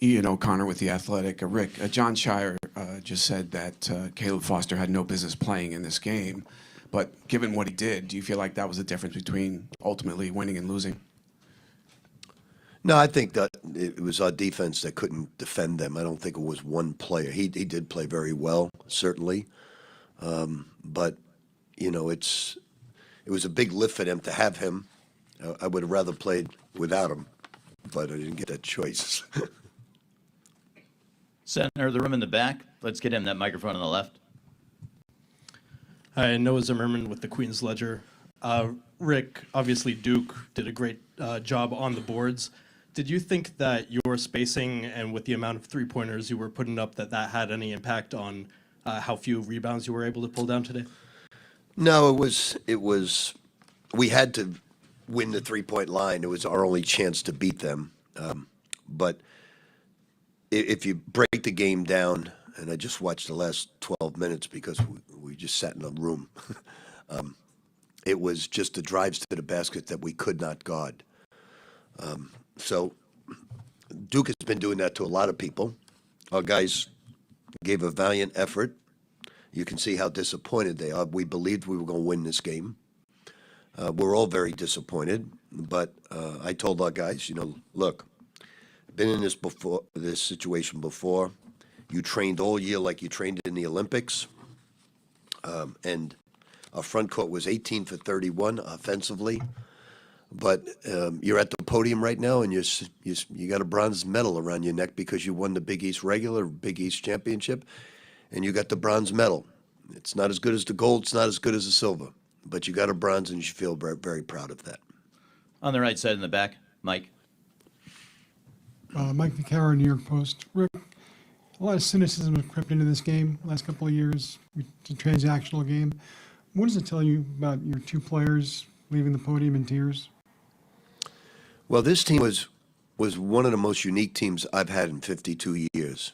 Ian O'Connor with The Athletic. Rick, John Shire just said that Caleb Foster had no business playing in this game. But given what he did, do you feel like that was the difference between ultimately winning and losing? No, I think that it was our defense that couldn't defend them. I don't think it was one player. He did play very well, certainly. But, you know, it was a big lift for them to have him. I would have rather played without him, but I didn't get that choice. Center of the room in the back. Let's get him that microphone on the left. Hi, Noah Zimmerman with the Queen's Ledger. Rick, obviously Duke did a great job on the boards. Did you think that your spacing and with the amount of three-pointers you were putting up, that had any impact on how few rebounds you were able to pull down today? No, it was. We had to win the 3-point line. It was our only chance to beat them. But if you break the game down, and I just watched the last 12 minutes because we just sat in a room, it was just the drives to the basket that we could not guard. So Duke has been doing that to a lot of people. Our guys gave a valiant effort. You can see how disappointed they are. We believed we were going to win this game. We're all very disappointed, but I told our guys, you know, look, I've been in this situation before. You trained all year like you trained in the Olympics, and our front court was 18 for 31 offensively. But you're at the podium right now, and you got a bronze medal around your neck because you won the Big East regular, Big East championship, and you got the bronze medal. It's not as good as the gold. It's not as good as the silver, but you got a bronze, and you should feel very, very proud of that. On the right side in the back, Mike. Mike McCarron, New York Post. Rick, a lot of cynicism has crept into this game the last couple of years. It's a transactional game. What does it tell you about your 2 players leaving the podium in tears? Well, this team was one of the most unique teams I've had in 52 years.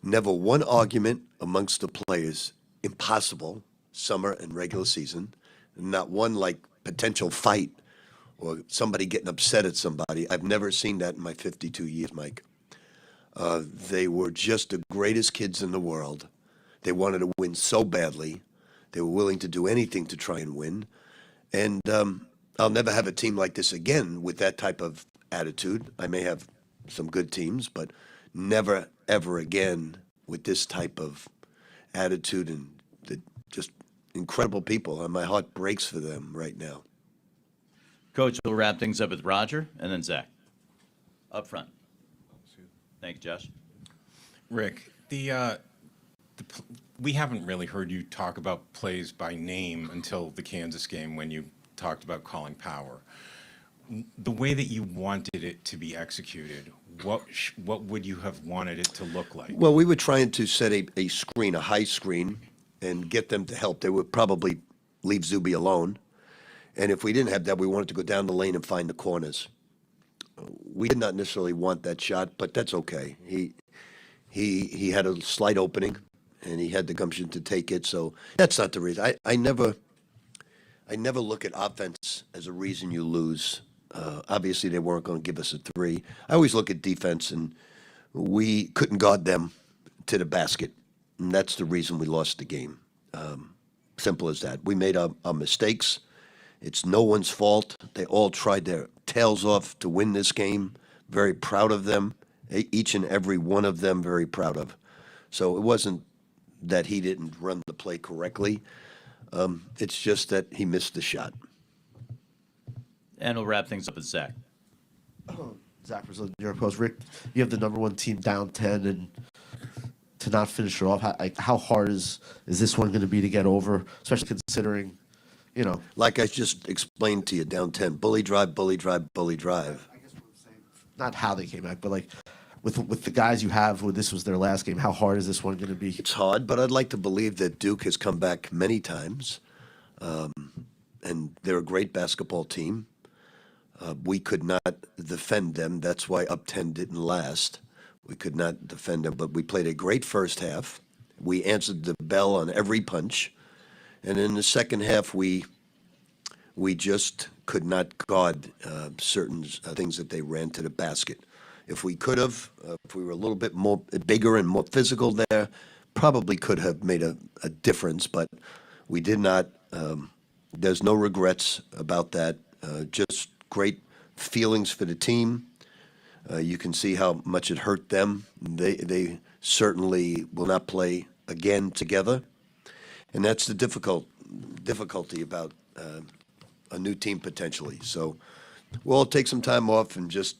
Never one argument amongst the players, impossible, summer and regular season. Not one, like, potential fight or somebody getting upset at somebody. I've never seen that in my 52 years, Mike. They were just the greatest kids in the world. They wanted to win so badly. They were willing to do anything to try and win. And I'll never have a team like this again with that type of attitude. I may have some good teams, but never, ever again with this type of attitude and just incredible people. And my heart breaks for them right now. Coach, we'll wrap things up with Roger and then Zach. Up front. Thank you, Josh. Rick, we haven't really heard you talk about plays by name until the Kansas game when you talked about calling power. The way that you wanted it to be executed, what would you have wanted it to look like? Well, we were trying to set a screen, a high screen, and get them to help. They would probably leave Zubie alone. And if we didn't have that, we wanted to go down the lane and find the corners. We did not necessarily want that shot, but that's okay. He had a slight opening, and he had the gumption to take it. So that's not the reason. I never look at offense as a reason you lose. Obviously, they weren't going to give us a 3. I always look at defense, and we couldn't guard them to the basket. And that's the reason we lost the game. Simple as that. We made our mistakes. It's no one's fault. They all tried their tails off to win this game. Very proud of them. Each and every one of them very proud of. So it wasn't that he didn't run the play correctly. It's just that he missed the shot. And we'll wrap things up with Zach. Zach Brazil, New York Post. Rick, you have the number one team down 10, and to not finish it off, how hard is this one going to be to get over, especially considering, you know. Like I just explained to you, down 10, bully drive, bully drive, bully drive. I guess what I'm saying, not how they came back, but like with the guys you have, who this was their last game, how hard is this one going to be? It's hard, but I'd like to believe that Duke has come back many times, and they're a great basketball team. We could not defend them. That's why up 10 didn't last. We could not defend them, but we played a great first half. We answered the bell on every punch. And in the second half, we just could not guard certain things that they ran to the basket. If we could have, if we were a little bit more bigger and more physical there, probably could have made a difference, but we did not. There's no regrets about that. Just great feelings for the team. You can see how much it hurt them. They certainly will not play again together, and that's the difficulty about a new team potentially. So we'll all take some time off and just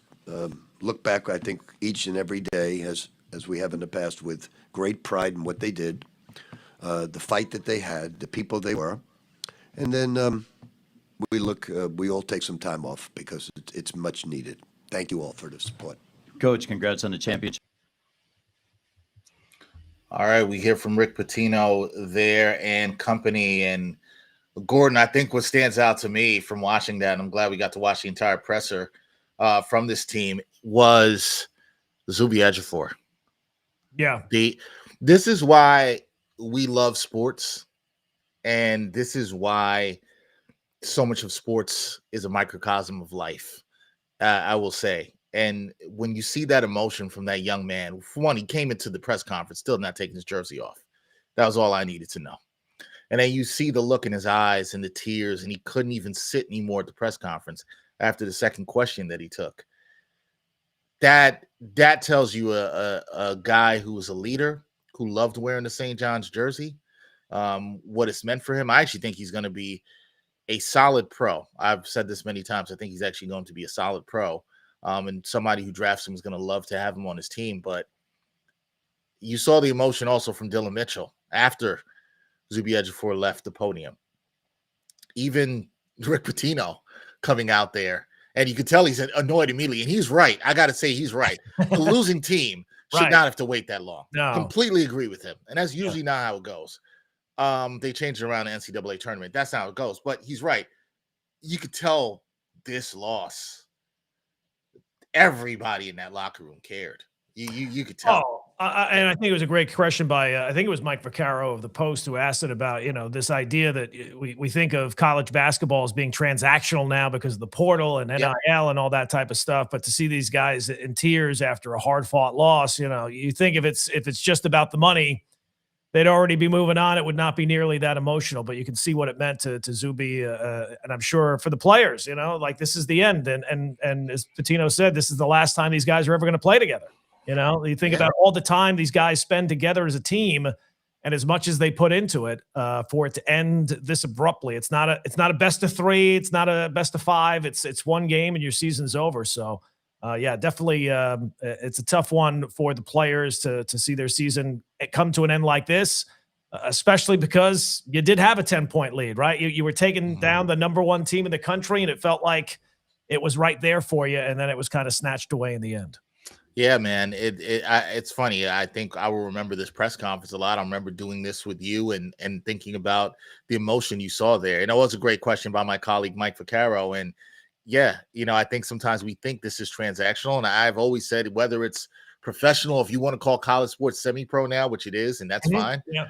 look back. I think each and every day, as we have in the past, with great pride in what they did, the fight that they had, the people they were, and then we all take some time off because it's much needed. Thank you all for the support. Coach, congrats on the championship. All right, we hear from Rick Pitino there and company. And Gordon, I think what stands out to me from watching that, and I'm glad we got to watch the entire presser from this team, was Zubie Edfor. Yeah. This is why we love sports, and this is why so much of sports is a microcosm of life, I will say. And when you see that emotion from that young man, for one, he came into the press conference still not taking his jersey off. That was all I needed to know. And then you see the look in his eyes and the tears, and he couldn't even sit anymore at the press conference after the second question that he took. That tells you a guy who was a leader, who loved wearing the St. John's jersey, what it's meant for him. I actually think he's going to be a solid pro. I've said this many times. I think he's actually going to be a solid pro. And somebody who drafts him is going to love to have him on his team. But you saw the emotion also from Dillon Mitchell after Zubie Edfor left the podium. Even Rick Pitino coming out there, and you could tell he's annoyed immediately. And he's right. I got to say he's right. The losing team should not have to wait that long. No. Completely agree with him. And that's usually not how it goes. They changed it around the NCAA tournament. That's not how it goes. But he's right. You could tell this loss, everybody in that locker room cared. You could tell. And I think it was a great question by, I think it was Mike Vaccaro of the Post who asked it about, this idea that we think of college basketball as being transactional now because of the portal and NIL and all that type of stuff. But to see these guys in tears after a hard fought loss, you think if it's just about the money, they'd already be moving on. It would not be nearly that emotional, but you can see what it meant to Zubie, and I'm sure for the players, like this is the end. And as Pitino said, this is the last time these guys are ever going to play together. You think about all the time these guys spend together as a team, and as much as they put into it, for it to end this abruptly. It's not a best of 3. It's not a best of 5. It's one game and your season's over. So. Definitely. It's a tough one for the players to see their season come to an end like this, especially because you did have a 10-point lead, right? You were taking down the number one team in the country, and it felt like it was right there for you, and then it was kind of snatched away in the end. Yeah, man. It's funny. I think I will remember this press conference a lot. I remember doing this with you and thinking about the emotion you saw there. And it was a great question by my colleague Mike Vaccaro. And yeah, I think sometimes we think this is transactional, and I've always said whether it's professional, if you want to call college sports semi-pro now, which it is, and that's fine. Yeah.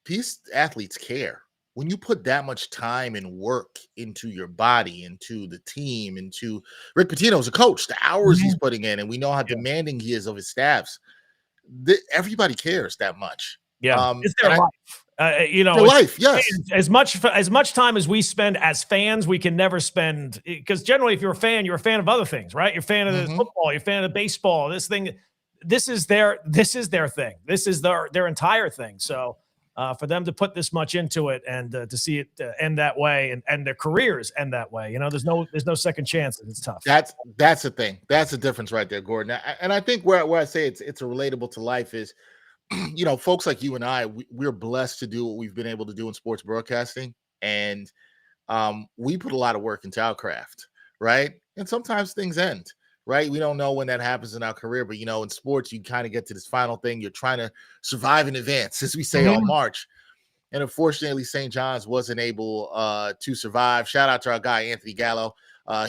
These athletes care. When you put that much time and work into your body, into the team, into Rick Pitino is a coach, the hours he's putting in, and we know how demanding he is of his staffs. Everybody cares that much. Yeah, it's their life. For life, yes. As much time as we spend as fans, we can never spend, because generally, if you're a fan of other things, right? You're a fan of the football, you're a fan of baseball. This is their thing. This is their entire thing. So for them to put this much into it and to see it end that way and their careers end that way, there's no second chances. It's tough. That's the thing. That's the difference right there, Gordon. And I think where I say it's a relatable to life is, folks like you and I, we're blessed to do what we've been able to do in sports broadcasting. And we put a lot of work into our craft, right? And sometimes things end, right? We don't know when that happens in our career, but, in sports, you kind of get to this final thing. You're trying to survive in advance, as we say all March. And unfortunately, St. John's wasn't able to survive. Shout out to our guy, Anthony Gallo.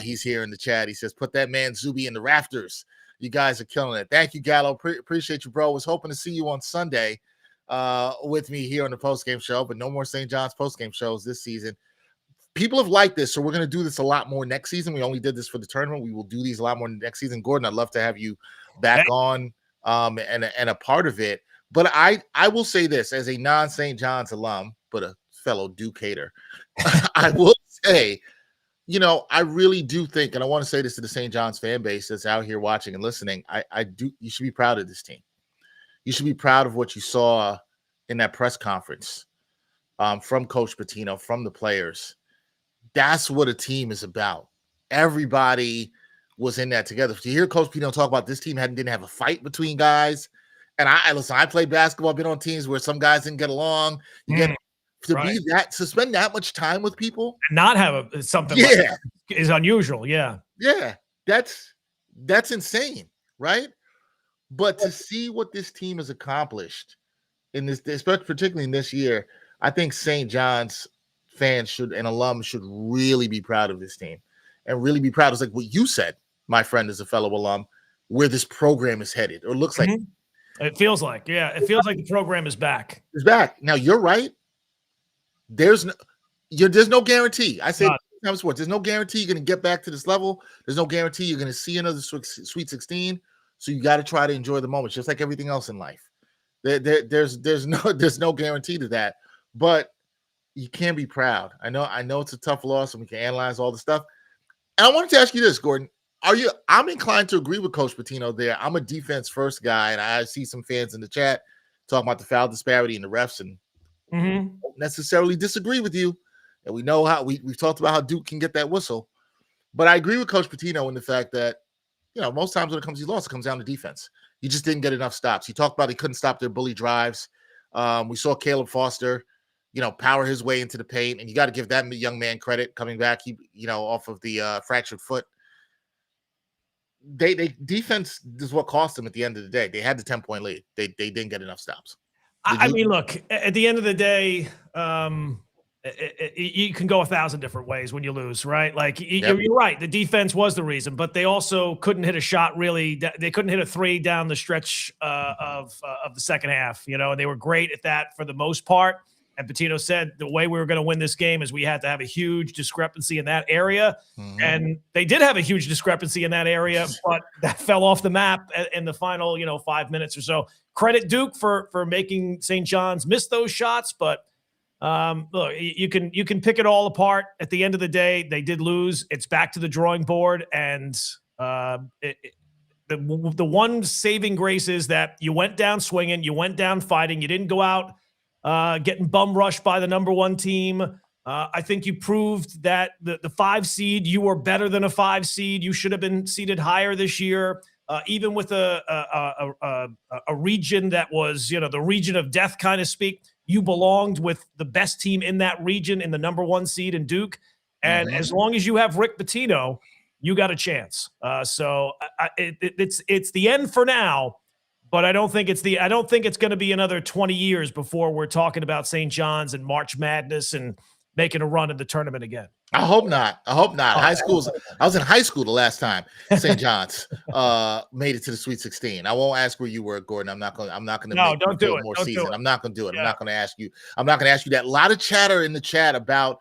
He's here in the chat. He says, put that man Zubie in the rafters. You guys are killing it. Thank you, Gallo. Appreciate you, bro. Was hoping to see you on Sunday with me here on the postgame show, but no more St. John's postgame shows this season. People have liked this, so we're going to do this a lot more next season. We only did this for the tournament. We will do these a lot more next season. Gordon, I'd love to have you back on and a part of it. But I will say this, as a non-St. John's alum, but a fellow Duke hater, I will say, I really do think, and I want to say this to the St. John's fan base that's out here watching and listening, you should be proud of this team. You should be proud of what you saw in that press conference from Coach Pitino, from the players. That's what a team is about. Everybody was in that together. To hear Coach Pitino talk about this team didn't have a fight between guys. And I played basketball, I've been on teams where some guys didn't get along. To spend that much time with people and not have something like that is unusual. Yeah. That's insane, right? But to see what this team has accomplished in this, particularly in this year, I think St. John's fans and alums should really be proud of this team and really be proud. It's like what you said, my friend, as a fellow alum, where this program is headed, or looks like. It feels like the program is back. It's back. Now, you're right. There's no guarantee. I said sports. There's no guarantee you're going to get back to this level. There's no guarantee you're going to see another Sweet 16. So you got to try to enjoy the moments, just like everything else in life. There's no guarantee to that, but you can be proud. I know it's a tough loss, and we can analyze all the stuff. And I wanted to ask you this, Gordon. I'm inclined to agree with Coach Pitino there. I'm a defense first guy, and I see some fans in the chat talking about the foul disparity in the refs, and don't necessarily disagree with you. And we know how we've talked about how Duke can get that whistle. But I agree with Coach Pitino in the fact that, most times when it comes to loss, it comes down to defense. He just didn't get enough stops. He talked about he couldn't stop their bully drives. We saw Caleb Foster, power his way into the paint, and you got to give that young man credit coming back. He, off of the fractured foot. They defense is what cost them at the end of the day. They had the 10-point lead. They didn't get enough stops. I mean, look, at the end of the day, you can go 1,000 different ways when you lose, right? Like you're right. The defense was the reason, but they also couldn't hit a shot really. They couldn't hit a three down the stretch of the second half, and they were great at that for the most part. And Pitino said the way we were going to win this game is we had to have a huge discrepancy in that area. And they did have a huge discrepancy in that area, but that fell off the map in the final, 5 minutes or so. Credit Duke for making St. John's miss those shots, but look, you can pick it all apart. At the end of the day, they did lose. It's back to the drawing board, and the one saving grace is that you went down swinging, you went down fighting, you didn't go out getting bum rushed by the number one team. I think you proved that the 5 seed, you were better than a 5 seed. You should have been seeded higher this year, even with a region that was, the region of death, kind of speak. You belonged with the best team in that region in the number 1 seed in Duke. And as long as you have Rick Pitino, you got a chance. So it's the end for now. But I don't think it's going to be another 20 years before we're talking about St. John's and March Madness and making a run in the tournament again. I hope not. I was in high school the last time St. John's made it to the Sweet 16. I won't ask where you were, Gordon. I'm not going to. No, don't do it. More don't season. do it. I'm not going to do it. Yeah. I'm not going to ask you. I'm not going to ask you that. A lot of chatter in the chat about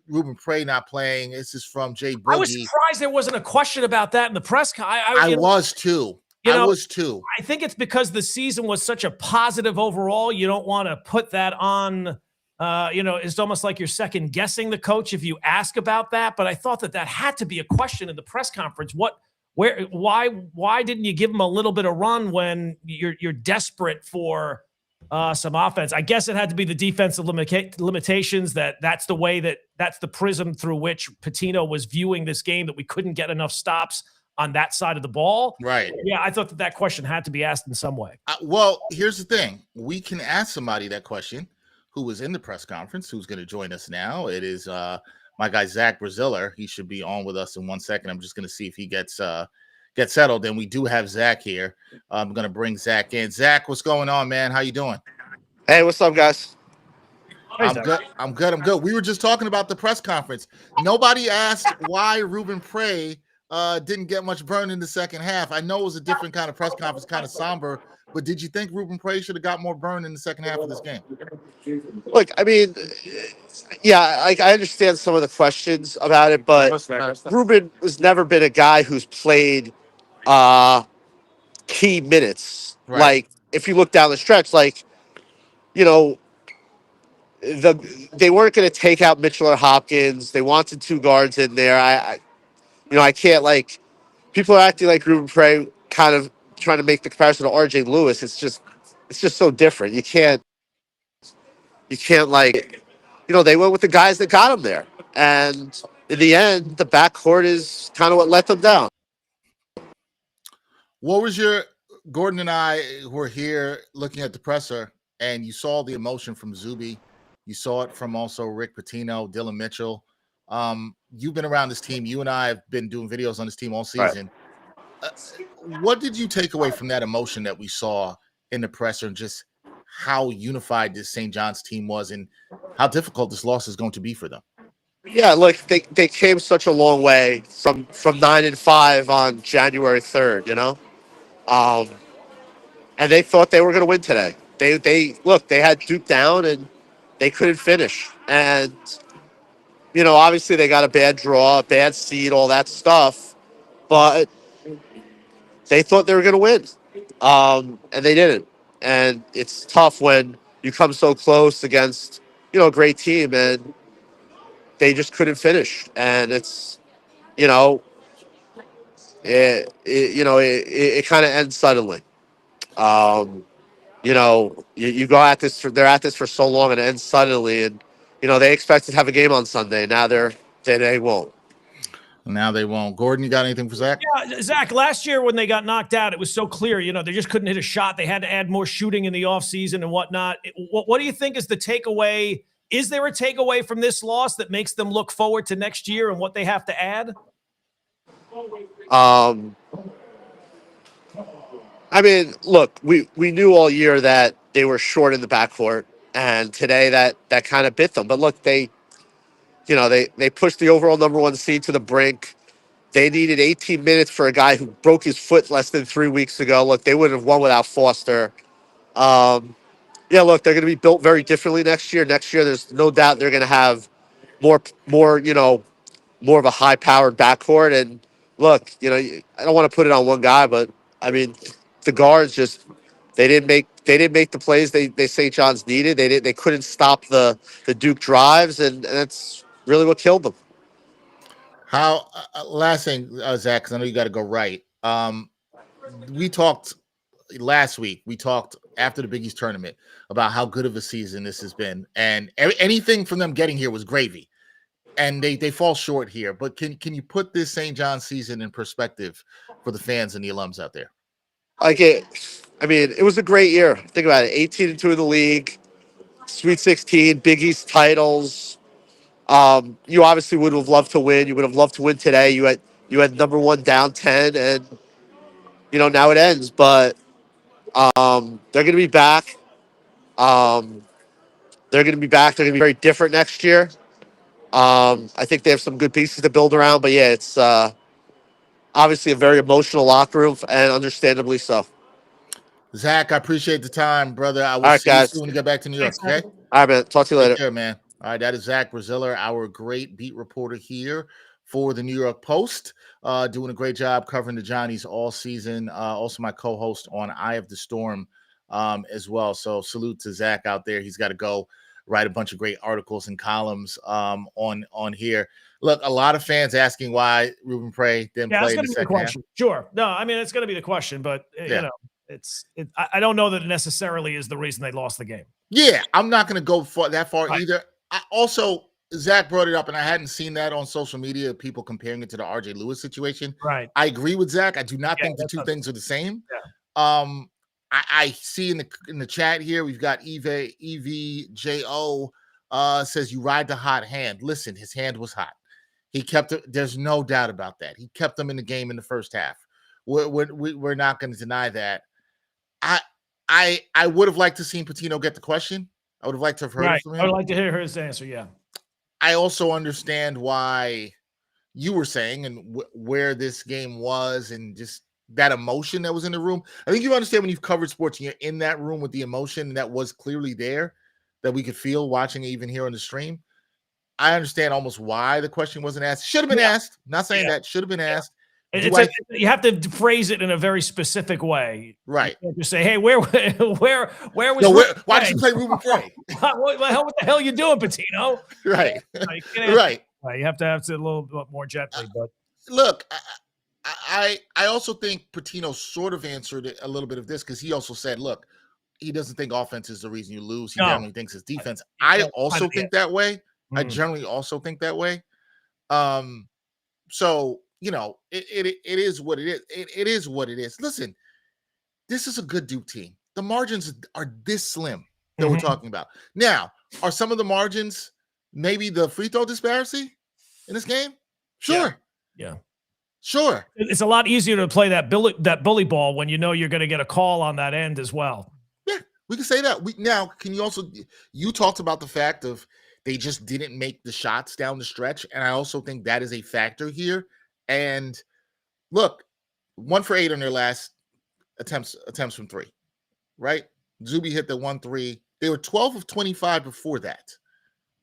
Ruben Prey not playing. This is from Jay Boogie. I was surprised there wasn't a question about that in the press. I was too. I was too. I think it's because the season was such a positive overall. You don't want to put that on. It's almost like you're second guessing the coach if you ask about that. But I thought that had to be a question in the press conference. Why didn't you give him a little bit of run when you're desperate for some offense? I guess it had to be the defensive limitations. That's the prism through which Pitino was viewing this game, that we couldn't get enough stops on that side of the ball. Right. Yeah, I thought that question had to be asked in some way. Well, here's the thing. We can ask somebody that question who was in the press conference, who's going to join us now. It is my guy, Zach Braziller. He should be on with us in 1 second. I'm just going to see if he gets settled. And we do have Zach here. I'm going to bring Zach in. Zach, what's going on, man? How you doing? Hey, what's up, guys? I'm good. We were just talking about the press conference. Nobody asked why Ruben Prey didn't get much burn in the second half. I know it was a different kind of press conference, kind of somber, but did you think Ruben Prey should have got more burn in the second half of this game? Look, I mean, yeah, I understand some of the questions about it, but Ruben has never been a guy who's played key minutes. Right. Like, if you look down the stretch, like, they weren't going to take out Mitchell or Hopkins. They wanted two guards in there. I can't, like, people are acting like Ruben Prey, kind of trying to make the comparison to RJ Lewis. It's just so different. You can't like, they went with the guys that got him there. And in the end, the backcourt is kind of what let them down. What was Gordon and I were here looking at the presser, and you saw the emotion from Zubie. You saw it from also Rick Pitino, Dylan Mitchell. You've been around this team. You and I have been doing videos on this team all season. Right. What did you take away from that emotion that we saw in the presser, and just how unified this St. John's team was, and how difficult this loss is going to be for them? Yeah, look, they came such a long way from 9-5 on January 3rd, and they thought they were going to win today. They had Duke down and they couldn't finish. And, obviously they got a bad draw, a bad seed, all that stuff, but they thought they were going to win. And they didn't. And it's tough when you come so close against, a great team, and they just couldn't finish. And it's, it kind of ends suddenly. You go at this, they're at this for so long, and it ends suddenly. And, they expected to have a game on Sunday. Now they won't. Now they won't. Gordon, you got anything for Zach? Yeah, Zach, last year when they got knocked out, it was so clear, they just couldn't hit a shot. They had to add more shooting in the offseason and whatnot. What do you think is the takeaway? Is there a takeaway from this loss that makes them look forward to next year and what they have to add? I mean, look, we knew all year that they were short in the backcourt, and today that kind of bit them. But look, they pushed the overall number one seed to the brink. They needed 18 minutes for a guy who broke his foot less than 3 weeks ago. Look, they wouldn't have won without Foster. Look, they're going to be built very differently next year. Next year, there's no doubt they're going to have more of a high-powered backcourt. And look, I don't want to put it on one guy, but I mean, the guards just they didn't make the plays they St. John's needed. They couldn't stop the Duke drives, and that's really what killed them. How last thing, Zach, because I know you got to go right. We talked last week. We talked after the Big East tournament about how good of a season this has been, and anything from them getting here was gravy. And they fall short here. But can you put this St. John's season in perspective for the fans and the alums out there? It was a great year. Think about it: 18-2 in the league, Sweet 16, Big East titles. You obviously would have loved to win. You would have loved to win today. You had number one down 10, and now it ends. But they're going to be back. They're going to be back. They're going to be very different next year. I think they have some good pieces to build around. But yeah, it's obviously a very emotional locker room, and understandably so. Zach, I appreciate the time, brother. I will see you soon when you get back to New York. Okay. All right, man. Talk to you later. Take care, man. All right, that is Zach Braziller, our great beat reporter here for the New York Post, doing a great job covering the Johnnies all season. Also my co-host on Eye of the Storm as well. So salute to Zach out there. He's got to go write a bunch of great articles and columns on here. Look, a lot of fans asking why Ruben Prey didn't play in the second half. Sure. No, I mean, it's going to be the question, but you know, I don't know that it necessarily is the reason they lost the game. Yeah, I'm not going to go that far either. I also, Zach brought it up, and I hadn't seen that on social media, people comparing it to the RJ Lewis situation. Right. I agree with Zach. I do not think the two things are the same. Yeah. I see in the chat here, we've got EVJO says you ride the hot hand. Listen, his hand was hot. He kept it. There's no doubt about that. He kept them in the game in the first half. We're not going to deny that. I would have liked to seen Pitino get the question. I would have liked to have heard it from him. I would like to hear his answer. Yeah. I also understand why you were saying and where this game was and just that emotion that was in the room. I think you understand when you've covered sports and you're in that room with the emotion that was clearly there that we could feel watching it even here on the stream. I understand almost why the question wasn't asked. Should have been asked. Not saying that. Should have been asked. You have to phrase it in a very specific way. Right. You have to say, hey, where was why did you play Ruben Prey? What the hell are you doing, Pitino? Right. Right. You have to have it a little bit more gently. But look, I also think Pitino sort of answered it a little bit of this because he also said, look, he doesn't think offense is the reason you lose. He generally thinks it's defense. I also think that way. I generally also think that way. So, you know, it is what it is. It is what it is. Listen, this is a good Duke team. The margins are this slim that we're talking about. Now, are some of the margins maybe the free throw disparity in this game? Sure. Yeah. Sure. It's a lot easier to play that bully ball when you know you're going to get a call on that end as well. Yeah, we can say that. Now, can you also, you talked about the fact of they just didn't make the shots down the stretch. And I also think that is a factor here. And look, 1 for 8 on their last attempts from three, right? Zubie hit the 1-3. They were 12 of 25 before that.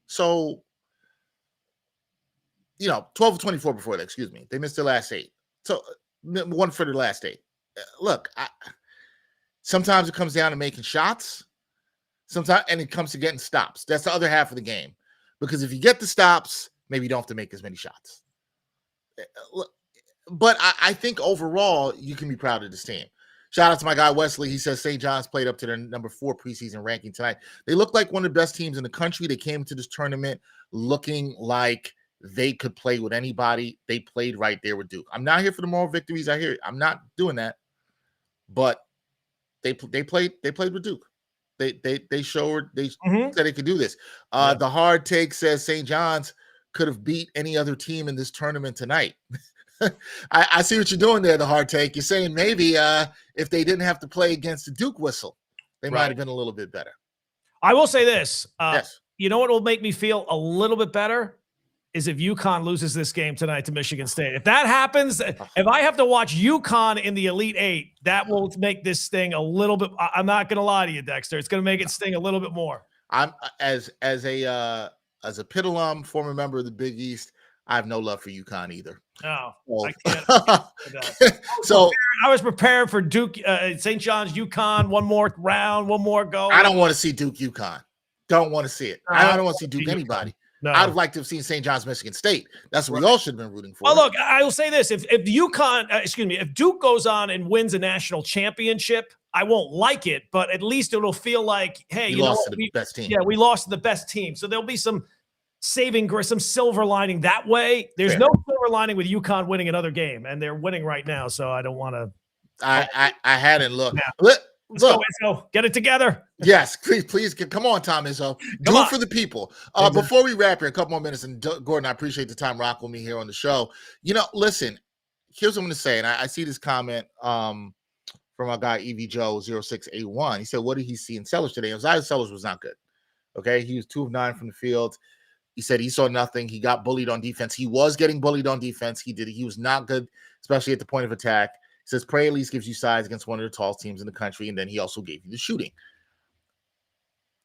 So, you know, 12 of 24 before that, excuse me. They missed their last 8. So 1 for their last 8. Look, sometimes it comes down to making shots. Sometimes, and it comes to getting stops. That's the other half of the game. Because if you get the stops, maybe you don't have to make as many shots. But I think overall, you can be proud of this team. Shout out to my guy, Wesley. He says St. John's played up to their number 4 preseason ranking tonight. They look like one of the best teams in the country. They came to this tournament looking like they could play with anybody. They played right there with Duke. I'm not here for the moral victories. I hear it. I'm not doing that. But they played with Duke. They showed said they could do this. The hard take says St. John's could have beat any other team in this tournament tonight. I see what you're doing there, the hard take. You're saying maybe if they didn't have to play against the Duke whistle, they might have been a little bit better. I will say this. Yes. You know what will make me feel a little bit better is if UConn loses this game tonight to Michigan State. If that happens, if I have to watch UConn in the Elite 8, that will make this thing a little bit. I'm not going to lie to you, Dexter. It's going to make it sting a little bit more. I'm as a Pitt alum, former member of the Big East, I have no love for UConn either. No, so, I can't. So I was prepared for Duke, St. John's, UConn, one more round, one more go. I don't want to see Duke, UConn. Don't want to see it. I don't want to see Duke anybody. No. I'd have liked to have seen St. John's, Michigan State. That's what we all should have been rooting for. Well, look, I will say this: if if Duke goes on and wins a national championship, I won't like it, but at least it'll feel like, hey, we lost to the best team. Yeah, we lost to the best team. So there'll be some some silver lining that way. There's no silver lining with UConn winning another game, and they're winning right now. So I don't want to. I hadn't looked. Yeah. Let's go, Izzo. Get it together. Yes, please. Come on, Tom Izzo. Do it for the people. Before we wrap here, a couple more minutes, and Gordon, I appreciate the time rock with me here on the show. You know, listen, here's what I'm going to say, and I see this comment from our guy, EV Joe 0681. He said, what did he see in Sellers today? Isaiah Sellers was not good. Okay, he was 2 of 9 from the field. He said he saw nothing. He got bullied on defense. He was getting bullied on defense. He was not good, especially at the point of attack. He says Prey at least gives you size against one of the tallest teams in the country, and then he also gave you the shooting.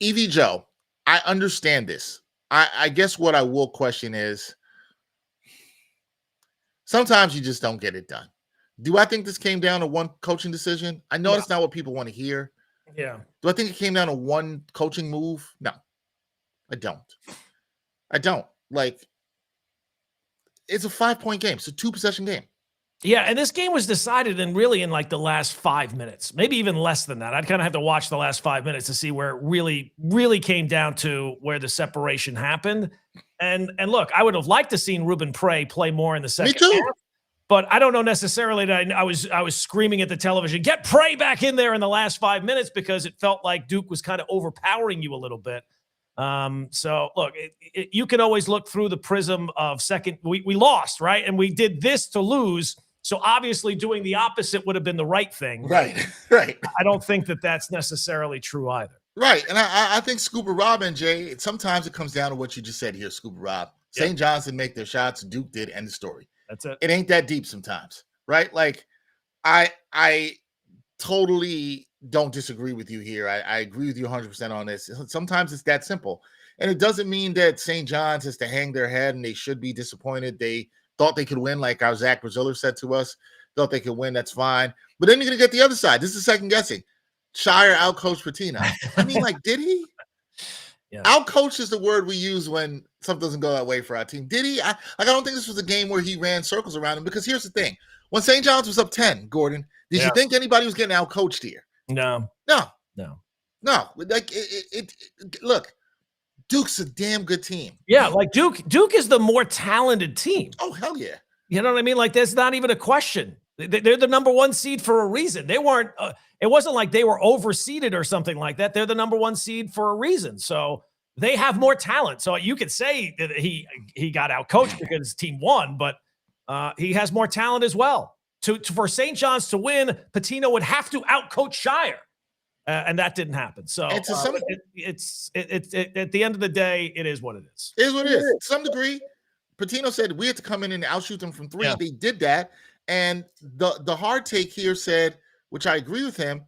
EV Joe, I understand this. I guess what I will question is, Sometimes you just don't get it done. Do I think this came down to one coaching decision? I know it's not what people want to hear. Yeah. Do I think it came down to one coaching move? No, I don't. I don't. Like, it's a 5-point game. It's a 2-possession game. Yeah, and this game was decided in like the last 5 minutes, maybe even less than that. I'd kind of have to watch the last 5 minutes to see where it really came down to where the separation happened. And look, I would have liked to seen Ruben Prey play more in the second half. But I don't know necessarily that I was screaming at the television, get Prey back in there in the last 5 minutes, because it felt like Duke was kind of overpowering you a little bit. So look, you can always look through the prism of we lost, right? And we did this to lose. So obviously doing the opposite would have been the right thing. Right. I don't think that that's necessarily true either. Right. And I think Scuba Rob and Jay, sometimes it comes down to what you just said here, Scuba Rob. St. John's didn't make their shots. Duke did. End of story. That's it. It ain't that deep sometimes, right? Like, I totally don't disagree with you here. I agree with you 100% on this. Sometimes it's that simple. And it doesn't mean that St. John's has to hang their head and they should be disappointed. They thought they could win, like our Zach Braziller said to us. Thought they could win, that's fine. But then you're going to get the other side. This is second guessing. Shire outcoached Pitino. I mean, like, did he? Yeah. Outcoach is the word we use when something doesn't go that way for our team. Did he? I don't think this was a game where he ran circles around him, because here's the thing. When St. John's was up 10, Gordon, did you think anybody was getting outcoached here? No. Like, look, Duke's a damn good team. Yeah, like Duke is the more talented team. Oh, hell yeah. You know what I mean? Like, there's not even a question. They're the number 1 seed for a reason. They weren't. It wasn't like they were overseeded or something like that. They're the number 1 seed for a reason. So they have more talent. So you could say that he got outcoached because his team won, but he has more talent as well. For St. John's to win, Pitino would have to outcoach Shire, and that didn't happen. So it's at the end of the day, it is what it is. It is what it is. To some degree, Pitino said we had to come in and outshoot them from 3. Yeah. They did that. And the hard take here said, which I agree with him,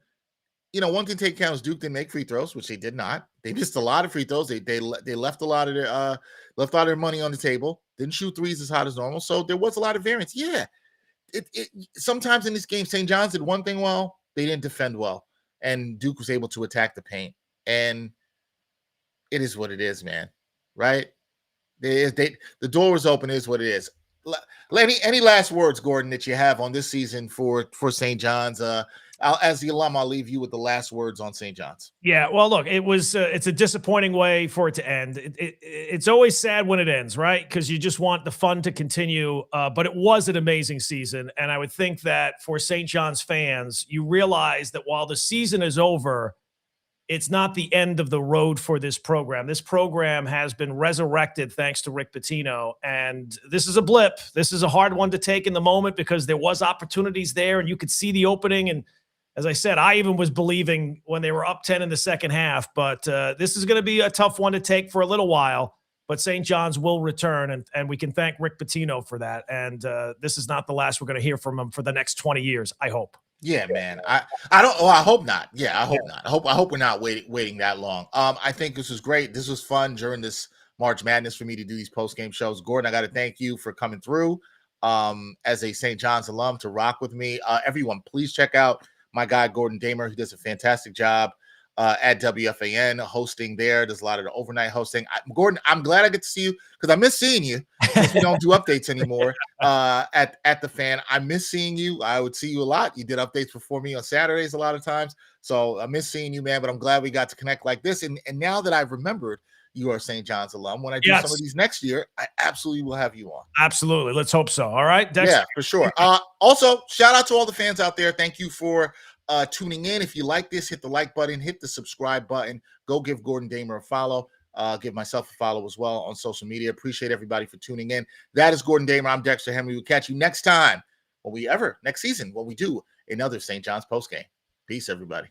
one thing to take account is Duke didn't make free throws, which they did not. They missed a lot of free throws. They left a lot of their money on the table. Didn't shoot threes as hot as normal. So there was a lot of variance. Yeah. Sometimes in this game, St. John's did one thing well. They didn't defend well. And Duke was able to attack the paint. And it is what it is, man. Right? The door was open. It is what it is. Any last words, Gordon, that you have on this season for St. John's? As the alum, I'll leave you with the last words on St. John's. Yeah, well, look, it's a disappointing way for it to end. It's always sad when it ends, right? Because you just want the fun to continue. But it was an amazing season, and I would think that for St. John's fans, you realize that while the season is over, it's not the end of the road for this program. This program has been resurrected thanks to Rick Pitino, and this is a blip. This is a hard one to take in the moment because there was opportunities there, and you could see the opening. And as I said, I even was believing when they were up 10 in the second half. But this is going to be a tough one to take for a little while. But St. John's will return, and we can thank Rick Pitino for that. And this is not the last we're going to hear from him for the next 20 years, I hope. Yeah, man. I hope not. Yeah, I hope not. I hope we're not waiting that long. I think this was great. This was fun during this March Madness for me to do these post-game shows. Gordon, I got to thank you for coming through as a St. John's alum to rock with me. Everyone, please check out my guy, Gordon Damer. He does a fantastic job at WFAN hosting there. There's a lot of the overnight hosting. Gordon, I'm glad I get to see you because I miss seeing you since we don't do updates anymore at the Fan. I miss seeing you. I would see you a lot. You did updates before me on Saturdays a lot of times. So I miss seeing you, man, but I'm glad we got to connect like this. And now that I've remembered you are a St. John's alum, when I do some of these next year, I absolutely will have you on. Absolutely. Let's hope so. All right, Dexter? Yeah, for sure. Also, shout out to all the fans out there. Thank you for tuning in. If you like this, hit the like button, hit the subscribe button. Go give Gordon Damer a follow. Give myself a follow as well on social media. Appreciate everybody for tuning in. That is Gordon Damer. I'm Dexter Henry. We'll catch you next time next season when we do another St. John's postgame. Peace, everybody.